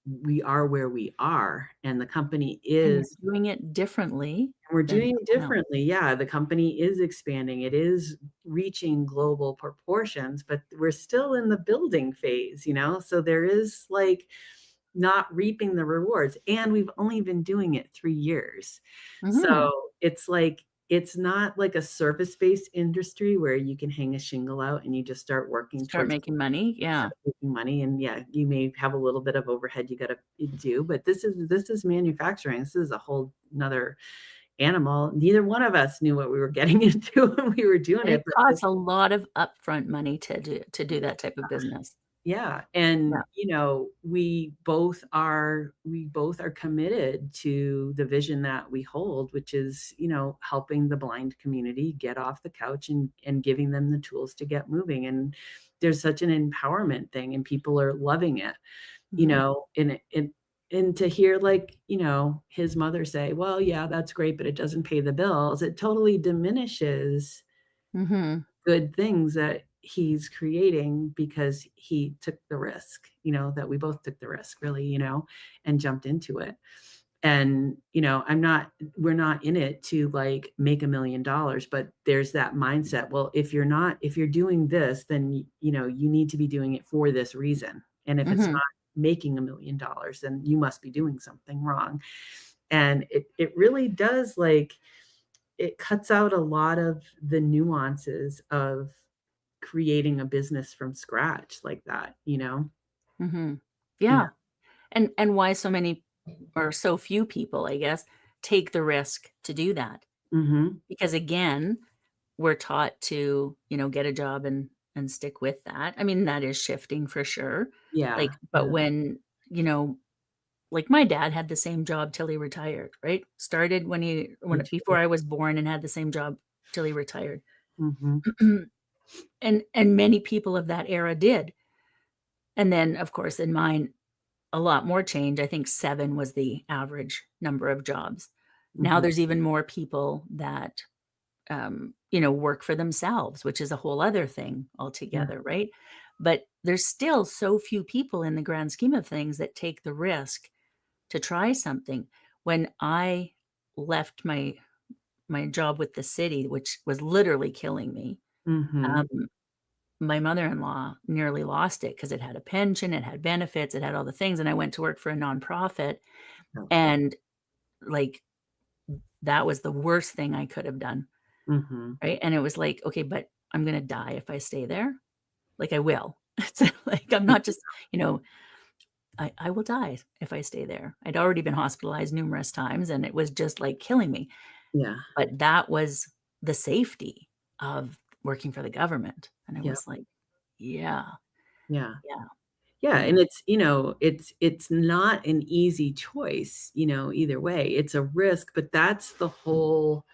We are where we are and the company and you're is doing it differently we're than doing it someone else. differently. Yeah, the company is expanding. It is reaching global proportions, but we're still in the building phase, So there is like not reaping the rewards. And we've only been doing it 3 years. So Mhm. it's like, it's not like a service-based industry where you can hang a shingle out and you just start working Start towards making money, yeah. making money. And yeah, you may have a little bit of overhead you got to do, but this is manufacturing. This is a whole another animal. Neither one of us knew what we were getting into when we were doing And it, it but costs a lot of upfront money to do that type of business. yeah, Yeah. and, we both are committed to the vision that we hold, which is, helping the blind community get off the couch and giving them the tools to get moving, and there's such an empowerment thing, and people are loving it, Mhm. and to hear, like, his mother say, "Well, yeah, that's great, but it doesn't pay the bills," it totally diminishes Mhm. good things that he's creating because he took the risk, that we both took the risk really, and jumped into it. And, we're not in it to like make $1 million, but there's that mindset. Well, if you're doing this, then, you need to be doing it for this reason. And if it's Mhm. not making $1 million, then you must be doing something wrong. And it really does like, it cuts out a lot of the nuances of creating a business from scratch like that? Mhm. Yeah. Yeah, and why so many or so few people, I guess, take the risk to do that. Mhm. Because again, we're taught to, get a job and stick with that. I mean, that is shifting for sure. Yeah, But yeah. when, like my dad had the same job till he retired, right? Started when Me before too. I was born and had the same job till he retired. Mhm. And many people of that era did. And then, of course, in mine, a lot more change. I think 7 was the average number of jobs. Now Mhm. there's even more people that, work for themselves, which is a whole other thing Yeah. altogether, right? But there's still so few people in the grand scheme of things that take the risk to try something. When I left my job with the city, which was literally killing me, Mhm. um, my mother-in-law nearly lost it because it had a pension, it had benefits, it had all the things, and I went to work for a nonprofit, Oh. and, like, that was the worst thing I could have done, Mhm. right? And it was like, "Okay, but I'm gonna die if I stay there." Like, I will. It's like, I'm Yeah. not just, you know, I will die if I stay there. I'd already been hospitalized numerous times, and it was just, like, killing me. Yeah. But that was the safety of working for the government, and I Yeah. was like, "Yeah, Yeah. yeah, Yeah, yeah, and it's not an easy choice, either way. It's a risk, but that's the whole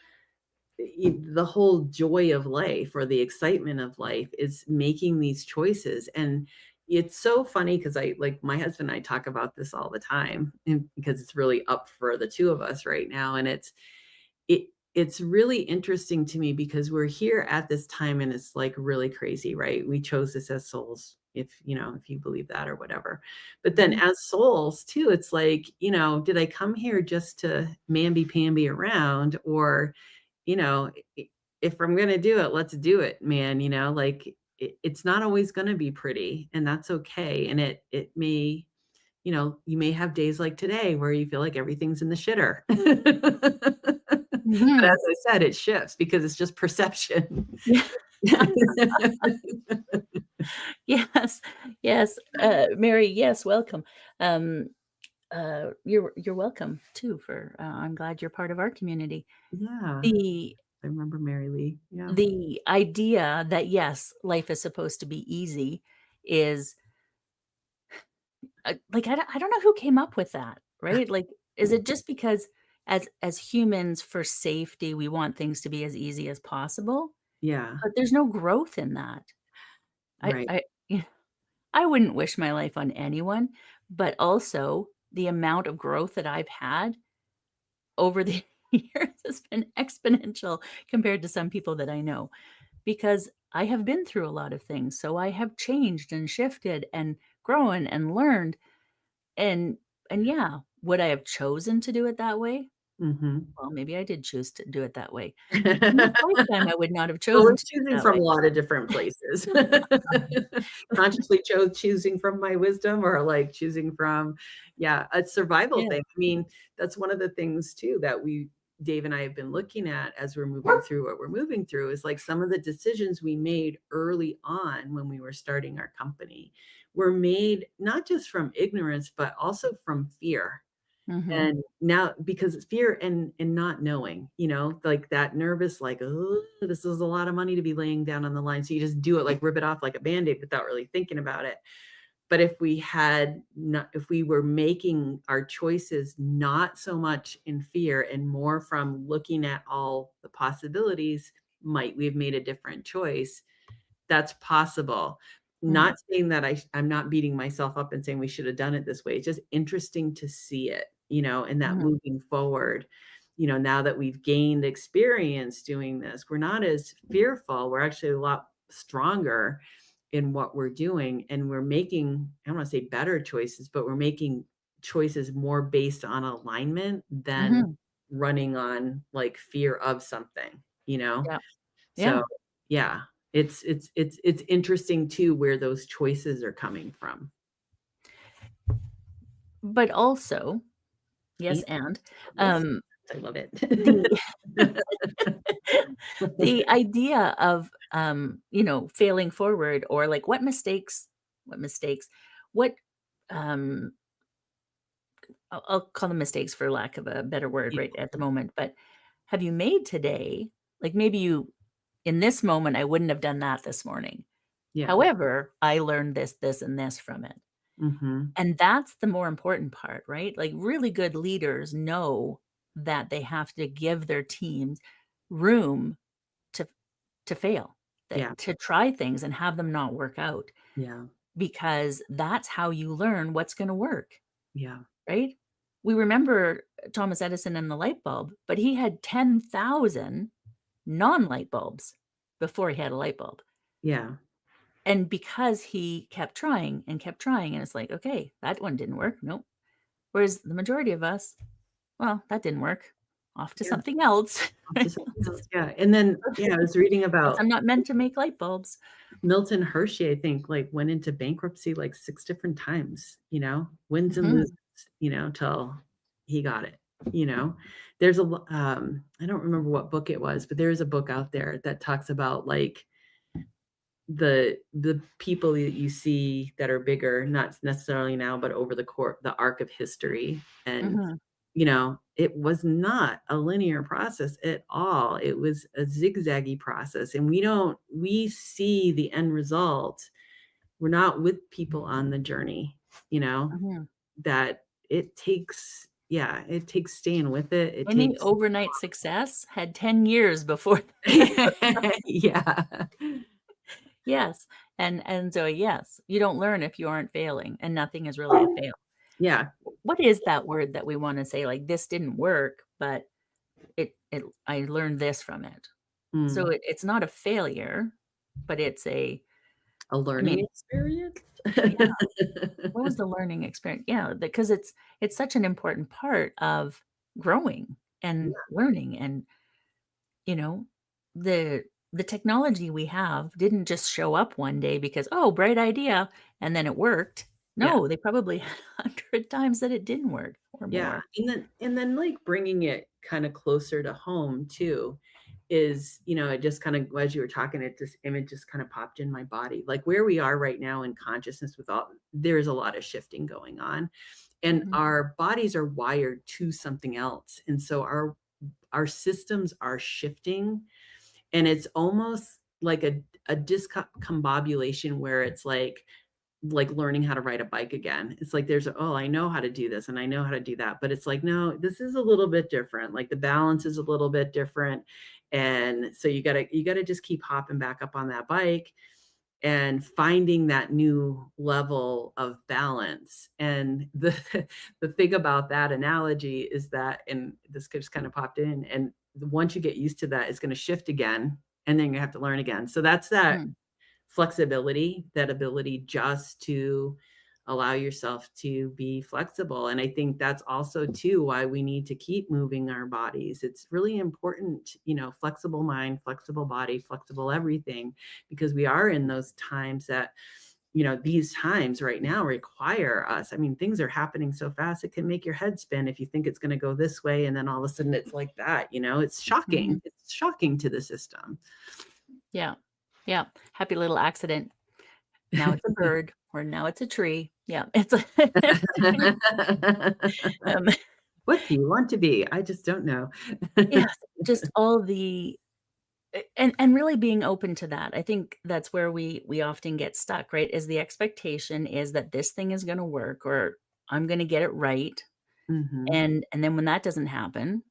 joy of life or the excitement of life is making these choices. And it's so funny because I like my husband and I talk about this all the time and because it's really up for the two of us right now. And it it's really interesting to me because we're here at this time and it's like really crazy, right? We chose this as souls, if if you believe that or whatever. But then Mhm. as souls too, it's like, did I come here just to mamby-pamby around or, you know, if I'm going to do it, let's do it, man, like it's not always going to be pretty and that's okay. And it may you may have days like today where you feel like everything's in the shitter. But as Mhm. I said, it shifts because it's just perception. Yeah. Yes. Yes. Mary, yes, welcome. Um, you're welcome too I'm glad you're part of our community. Yeah, The I remember Mary Lee. Yeah. the idea that, yes, life is supposed to be easy is, like, I don't know who came up with that, right? Like, is it just because as humans, for safety, we want things to be as easy as possible? Yeah, But there's no growth in that. I right. I yeah, I wouldn't wish my life on anyone, but also the amount of growth that I've had over the years has been exponential compared to some people that I know, because I have been through a lot of things, so I have changed and shifted and grown and learned, and yeah, would I have chosen to do it that way? Mhm. Well, maybe I did choose to do it that way. In this lifetime, I would not have Well, we're chosen to do it choosing that from way. a lot of different places. Consciously choosing from my wisdom or, like, choosing from yeah, a survival Yeah. thing. I mean, that's one of the things too that Dave and I have been looking at as we're moving through what we're moving through is, like, some of the decisions we made early on when we were starting our company were made not just from ignorance, but also from fear. Mhm. And now because it's fear and not knowing, like that nervous, like, "Oh, this is a lot of money to be laying down on the line." So you just do it, like rip it off like a Band-Aid without really thinking about it. But if we were making our choices not so much in fear and more from looking at all the possibilities, might we have made a different choice? That's possible. Mhm. Not saying that I'm not beating myself up and saying we should have done it this way. It's just interesting to see it, and that Mhm. moving forward, now that we've gained experience doing this, we're not as fearful. We're actually a lot stronger in what we're doing, and we're making, I don't wanna say better choices, but we're making choices more based on alignment than Mhm. running on, like, fear of something, Yeah. So, Yeah. yeah, it's interesting too where those choices are coming from. But also, yes, And and, yes, um, I love it. the the idea of, failing forward or, like, what mistakes, what, um I'll call them mistakes for lack of a better word Yeah, right at the moment, but have you made today like, maybe you in this moment, I wouldn't have done that this morning. yeah, However, I learned this, this, and this from it. mhm, And that's the more important part, right? Like, really good leaders know that they have to give their teams room to fail, yeah, that to try things and have them not work out, yeah, because that's how you learn what's gonna work, yeah, right? We remember Thomas Edison and the light bulb, but he had 10,000 non-light bulbs before he had a light bulb. yeah, And because he kept trying, and it's like, "Okay, that one didn't work, nope." Whereas the majority of us, well, that didn't work. Off to yeah, something else. off to something else, yeah, and then, yeah, I was reading Guess about I'm not meant to make light bulbs. Milton Hershey, I think, like, went into bankruptcy, like, 6 different times, wins and loses, Mhm, till he got it, you know? There's I don't remember what book it was, but there is a book out there that talks about, like, the people that you see that are bigger, not necessarily now, but over the arc of history, and, mhm, it was not a linear process at all. It was a zigzaggy process, and we see the end result. We're not with people on the journey, mhm. that it takes staying with it. It Any takes overnight success had 10 years before Yeah. Yes, and so, yes, you don't learn if you aren't failing, and nothing is really a fail. Yeah. What is that word that we wanna say, like, "This didn't work, but" I learned this from it. So Mm. it's not a failure, but it's a A I learning mean, experience? yeah, what was the learning experience? Yeah, because it's such an important part of growing and Yeah, learning and, you know, the the technology we have didn't just show up one day because, "Oh, bright idea," and then it worked. yeah. No, they probably had 100 times that it didn't work or Yeah, more. and then, like, bringing it kinda closer to home too is, it just kinda as you were talking, this image just kinda popped in my body, like, where we are right now in consciousness with all there's a lot of shifting going on, and Mhm, our bodies are wired to something else, and so our systems are shifting, and it's almost like a discombobulation where it's like learning how to ride a bike again. It's like there's, "Oh, I know how to do this and I know how to do that." But it's like, "No, this is a little bit different." Like the balance is a little bit different. And so you gotta just keep hopping back up on that bike and finding that new level of balance. And the the thing about that analogy is that, and this just kind of popped in, and once you get used to that, it's gonna shift again, and then you have to learn again. So that's that mm, flexibility, that ability just to allow yourself to be flexible. And I think that's also too why we need to keep moving our bodies. It's really important, flexible mind, flexible body, flexible everything, because we are in those times that, these times right now require us. I mean, things are happening so fast, it can make your head spin if you think it's going to go this way. And then all of a sudden it's like that, it's shocking. mhm. It's shocking to the system. Yeah, yeah, happy little accident. Now it's a bird, or now it's a tree. Yeah, it's a um, What do you want to be? I just don't know. yes, just all the and really being open to that. I think that's where we often get stuck, right? Is the expectation is that this thing is gonna work or I'm gonna get it right, Mhm. and then when that doesn't happen,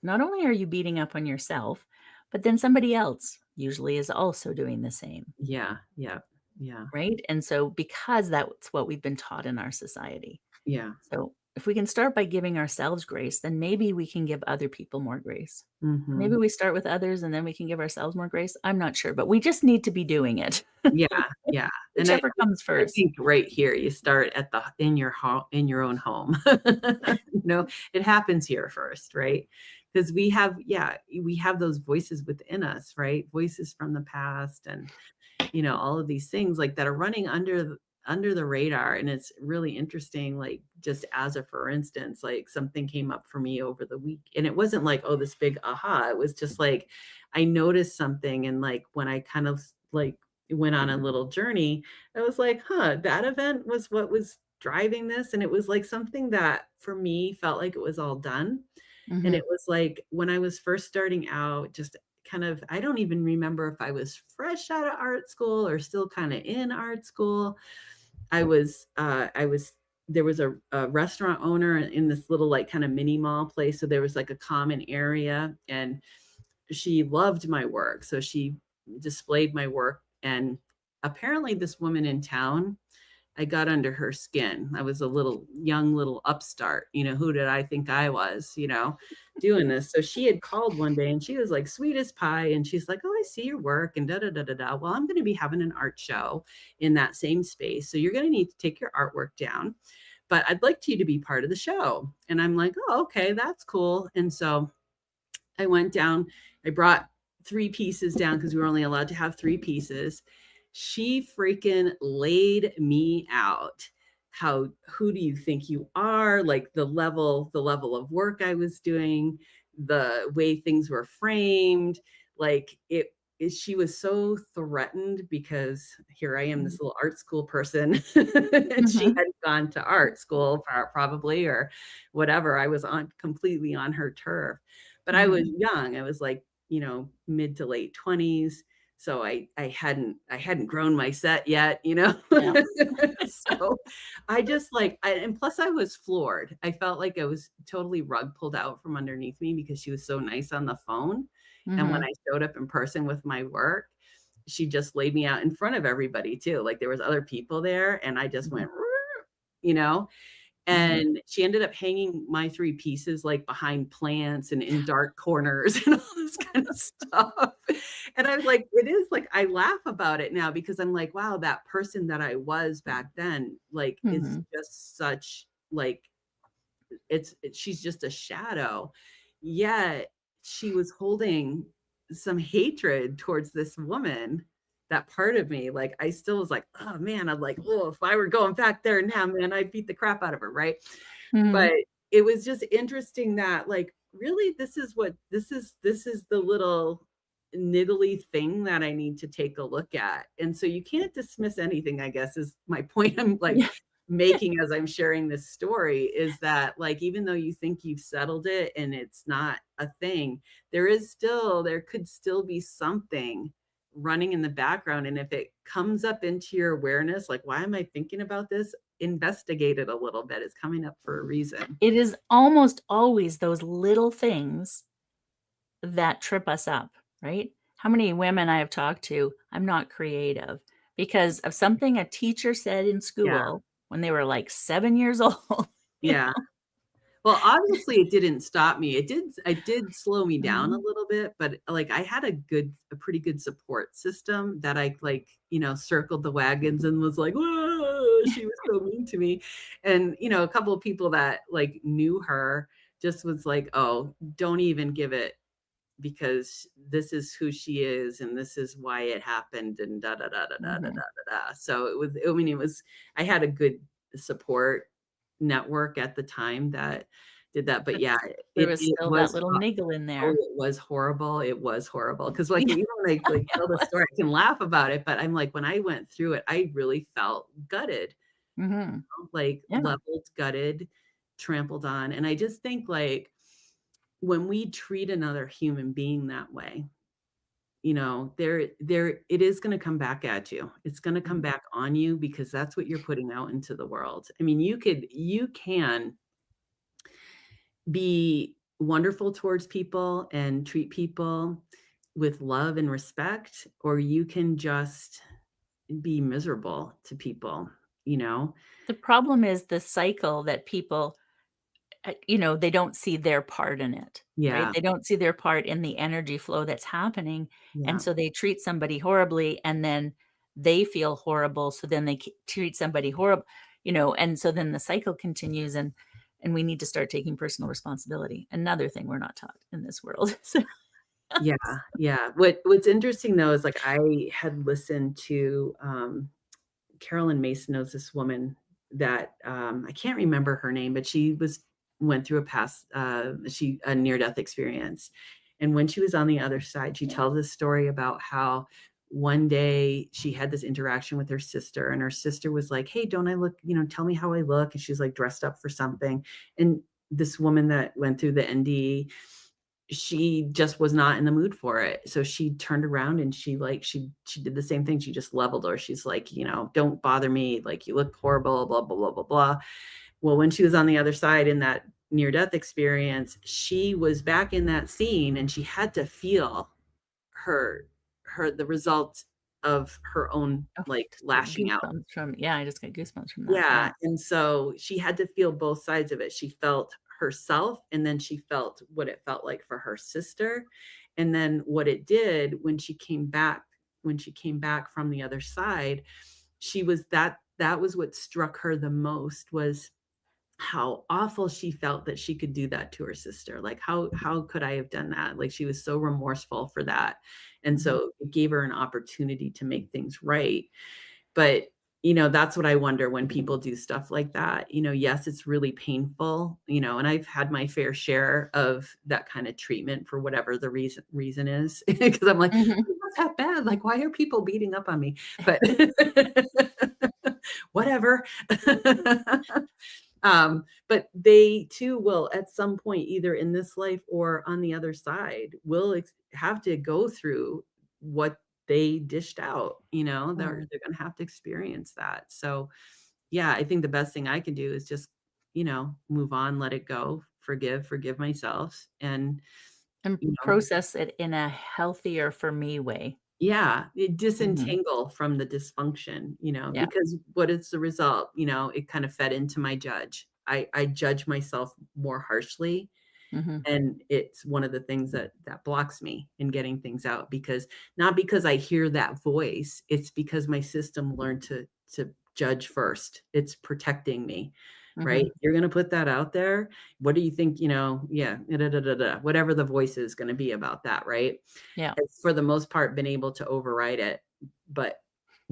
not only are you beating up on yourself, but then somebody else usually is also doing the same, Yeah, yeah, yeah, right? And so because that's what we've been taught in our society. yeah. So, if we can start by giving ourselves grace, then maybe we can give other people more grace. Maybe Mhm. we start with others and then we can give ourselves more grace. I'm not sure, but we just need to be doing it. Yeah, yeah, and I Whichever comes I first. think right here, you start at the in your own home. It happens here first, right? Because we have those voices within us, right? Voices from the past and all of these things like that are running under the radar. And it's really interesting, like just as a for instance, like something came up for me over the week. And it wasn't like, oh, this big aha. It was just like I noticed something. And like when I kind of like went on a little journey, I was like, huh, that event was what was driving this. And it was like something that for me felt like it was all done. And Mhm, it was like when I was first starting out, just kind of I don't even remember if I was fresh out of art school or still kinda in art school. I was there was a restaurant owner in this little, like, kinda mini mall place, so there was, like, a common area, and she loved my work, so she displayed my work, and apparently this woman in town, I got under her skin. I was a little upstart, who did I think I was, doing this. So she had called one day and she was like sweet as pie and she's like, "Oh, I see your work and da da da da da. Well, I'm going to be having an art show in that same space. So you're going to need to take your artwork down, but I'd like you to be part of the show." And I'm like, "Oh, okay, that's cool." And so I went down, I brought 3 pieces down because we were only allowed to have 3 pieces. She freaking laid me out. Who do you think you are? Like the level of work I was doing, the way things were framed, like she was so threatened because here I am, mhm, this little art school person, and she mhm, hadn't gone to art school probably or whatever. I was on completely on her turf. But I was mhm. young. I was like, mid to late 20s. So I hadn't grown my set yet. Yeah. So I just like and plus I was floored. I felt like I was totally rug pulled out from underneath me because she was so nice on the phone. And when Mhm, I showed up in person with my work, she just laid me out in front of everybody too. Like there was other people there and I just mhm, went, you know, Mhm. and she ended up hanging my 3 pieces, like, behind plants and in dark corners and all this kind of stuff, and I was like it is like, I laugh about it now because I'm like, "Wow, that person that I was back then, like, is Mhm. just such, like" she's just a shadow, yet she was holding some hatred towards this woman, that part of me, like, I still was like, "Oh, man," I'm like, "Oh, if I were going back there now, man, I'd beat the crap out of her," right? Mhm. But it was just interesting that, like, really this is what this is the little niggly thing that I need to take a look at, and so you can't dismiss anything, I guess, is my point I'm, like, Yeah. making as I'm sharing this story is that, like, even though you think you've settled it and it's not a thing, there could still be something running in the background, and if it comes up into your awareness, like, "Why am I thinking about this?" Investigate it a little bit, it's coming up for a reason. It is almost always those little things that trip us up, right? How many women I have talked to, "I'm not creative," because of something a teacher said in Yeah, school when they were, like, 7 years old, you yeah. know? Well, obviously, it didn't stop me. It did slow me down a Mhm. little bit, but, like, I had a pretty good support system that I, like, circled the wagons and was like, "Whoa, she was so mean to me." And, a couple of people that, like, knew her just was like, "Oh, don't even give it because this is who she is and this is why it happened and da da da da da da da Mhm. da da." So I mean, I had a good support network at the time that did that. But But yeah, there it was it still that was little niggle in oh, there. it was horrible. It was horrible. Because like Yeah, even when I like it tell the story, was. I can laugh about it, but I'm like when I went through it, I really felt gutted, Mhm. like Yeah. leveled, gutted, trampled on. And I just think like when we treat another human being that way, there it is gonna come back at you. It's gonna come Mhm. back on you because that's what you're putting out into the world. I mean, you can be wonderful towards people and treat people with love and respect, or you can just be miserable to people, you know? The problem is the cycle that people they don't see their part in it, right? Yeah, They don't see their part in the energy flow that's happening, and yeah, so they treat somebody horribly, and then they feel horrible, so then they treat somebody horrible, and so then the cycle continues, and we need to start taking personal responsibility. Another thing we're not taught in this world. So yeah, yeah. What's interesting though is like I had listened to, Carolyn Mason knows this woman that, I can't remember her name, but she went through a near-death experience, and when she was on the other side, she tells this story about how one day she had this interaction with her sister, and her sister was like, "Hey, don't I look tell me how I look," and she's, like, dressed up for something, and this woman that went through the NDE, she just was not in the mood for it. So she turned around and she did the same thing. She just leveled her. She's like, "Don't bother me. Like you look horrible, blah, blah, blah, blah, blah." Well, when she was on the other side in that near death experience, she was back in that scene and she had to feel her the result of her own oh, like just get lashing out. goosebumps from yeah, I just get goosebumps from that, Yeah, yeah. and so she had to feel both sides of it. She felt herself, and then she felt what it felt like for her sister, and then what it did when she came back from the other side, she was that was what struck her the most was how awful she felt that she could do that to her sister. Like, how could I have done that? Like, she was so remorseful for that, and Mhm. so it gave her an opportunity to make things right. But, that's what I wonder when people do stuff like that. Yes, it's really painful, and I've had my fair share of that kind of treatment for whatever the reason is, because I'm like, Mhm. "I'm not that bad. Like, why are people beating up on me?" But whatever. But they too will at some point, either in this life or on the other side, will have to go through what they dished out, Mm. they're gonna have to experience that. So, yeah, I think the best thing I can do is just, move on, let it go, forgive myself, and, And you know process it in a healthier for me way. yeah, Mhm. disentangle from the dysfunction, Yeah. because what is the result? It kind of fed into my judge. I judge myself more harshly, Mhm. and it's one of the things that blocks me in getting things out, because not because I hear that voice, it's because my system learned to judge first. It's protecting me, right? Mhm. You're gonna put that out there. What do you think, yeah, da, da, da, da, whatever the voice is gonna be about that, right? Yeah. It's for the most part been able to override it, but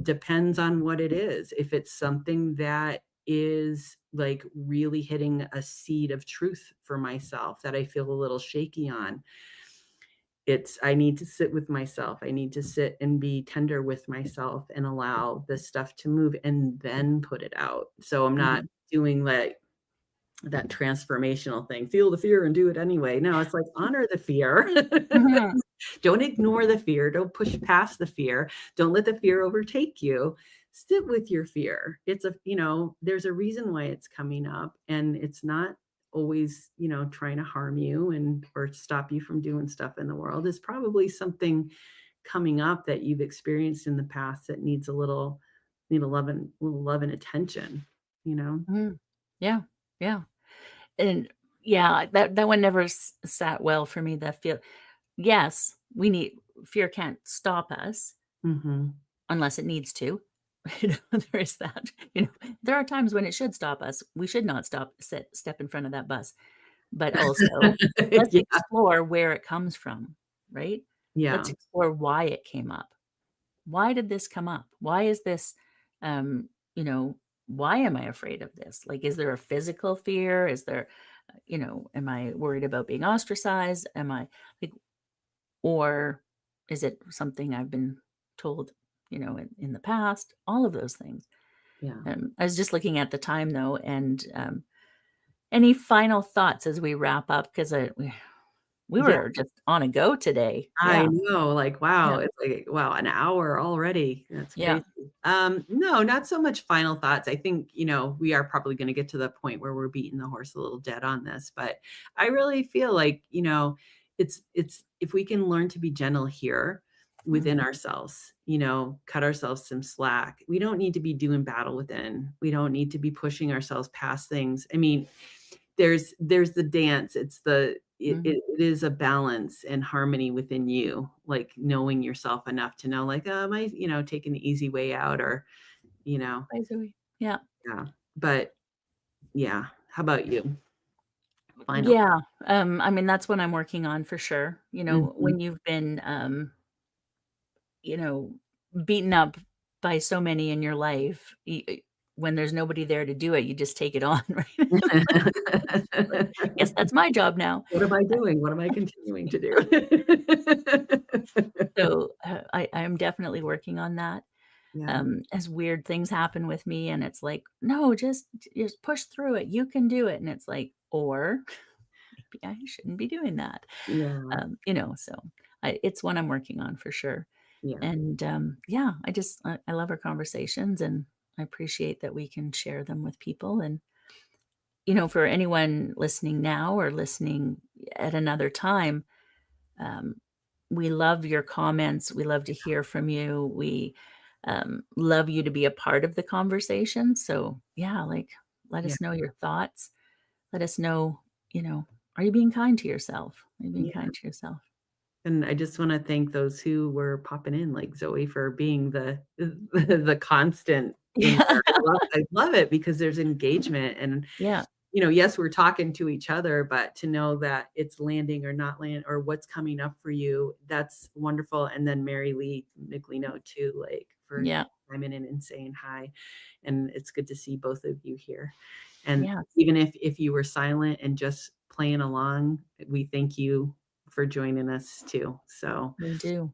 depends on what it is. If it's something that is like really hitting a seed of truth for myself that I feel a little shaky on, I need to sit with myself. I need to sit and be tender with myself and allow this stuff to move and then put it out. So I'm not Mhm. doing like that transformational thing, feel the fear and do it anyway. No, it's like honor the fear. Mhm. Don't ignore the fear. Don't push past the fear. Don't let the fear overtake you. Sit with your fear. There's a reason why it's coming up, and it's not always, trying to harm you and or stop you from doing stuff in the world. It's probably something coming up that you've experienced in the past that need a little love and attention, you know? Mhm. Yeah. Yeah. And yeah, that one never sat well for me. That feel yes, we need fear can't stop us Mhm. unless it needs to. There is that. There are times when it should stop us. We should not step in front of that bus. But also, let's Yeah, explore where it comes from, right? Let's yeah, explore why it came up. Why did this come up? Why is this, um, you know, why am I afraid of this? Like, is there a physical fear? Is there, am I worried about being ostracized? Am I like, or is it something I've been told, in the past? All of those things. yeah. I was just looking at the time though, and any final thoughts as we wrap up? Because we Yeah, were just on a go today. I Yeah, know, like, yeah, wow, it's like, wow, an hour already. That's yeah. crazy. No, not so much final thoughts. I think, we are probably gonna get to the point where we're beating the horse a little dead on this, but I really feel like, it's if we can learn to be gentle here within Mhm, ourselves, cut ourselves some slack. We don't need to be doing battle within. We don't need to be pushing ourselves past things. I mean, there's the dance. It's the mhm. it is a balance and harmony within you, like knowing yourself enough to know, like, am I, taking the easy way out, or, you know, Bye, Zoe. Yeah. yeah. But yeah, how about you? Final. Yeah, I mean, that's what I'm working on for sure. Mhm. When you've been, you know, beaten up by so many in your life, when there's nobody there to do it, you just take it on, right? Like, "Guess that's my job now." What am I doing? What am I continuing to do? So, I'm definitely working on that. Yeah, As weird things happen with me and it's like, "No, just push through it. You can do it." And it's like, or maybe I shouldn't be doing that. yeah, So it's one I'm working on for sure. yeah, And yeah, I love our conversations and I appreciate that we can share them with people. And, for anyone listening now or listening at another time, um, we love your comments. We love to hear from you. We love you to be a part of the conversation. So, yeah, like let yeah, us know your thoughts. Let us know, you know, are you being kind to yourself? Are you being yeah. kind to yourself? And I just wanna thank those who were popping in, like Zoe, for being the the constant in Yeah. there. I love it because there's engagement and, Yeah. yes, we're talking to each other, but to know that it's landing or not land or what's coming up for you, that's wonderful. And then Mary Lee Miglino too, like, for Yeah. chiming in and saying hi. And it's good to see both of you here. And Yes, even if you were silent and just playing along, we thank you for joining us too. So, we do.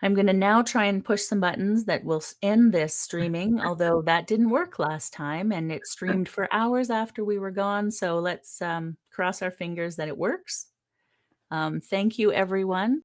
I'm gonna now try and push some buttons that will end this streaming, although that didn't work last time, and it streamed for hours after we were gone, so let's, cross our fingers that it works. Thank you, everyone.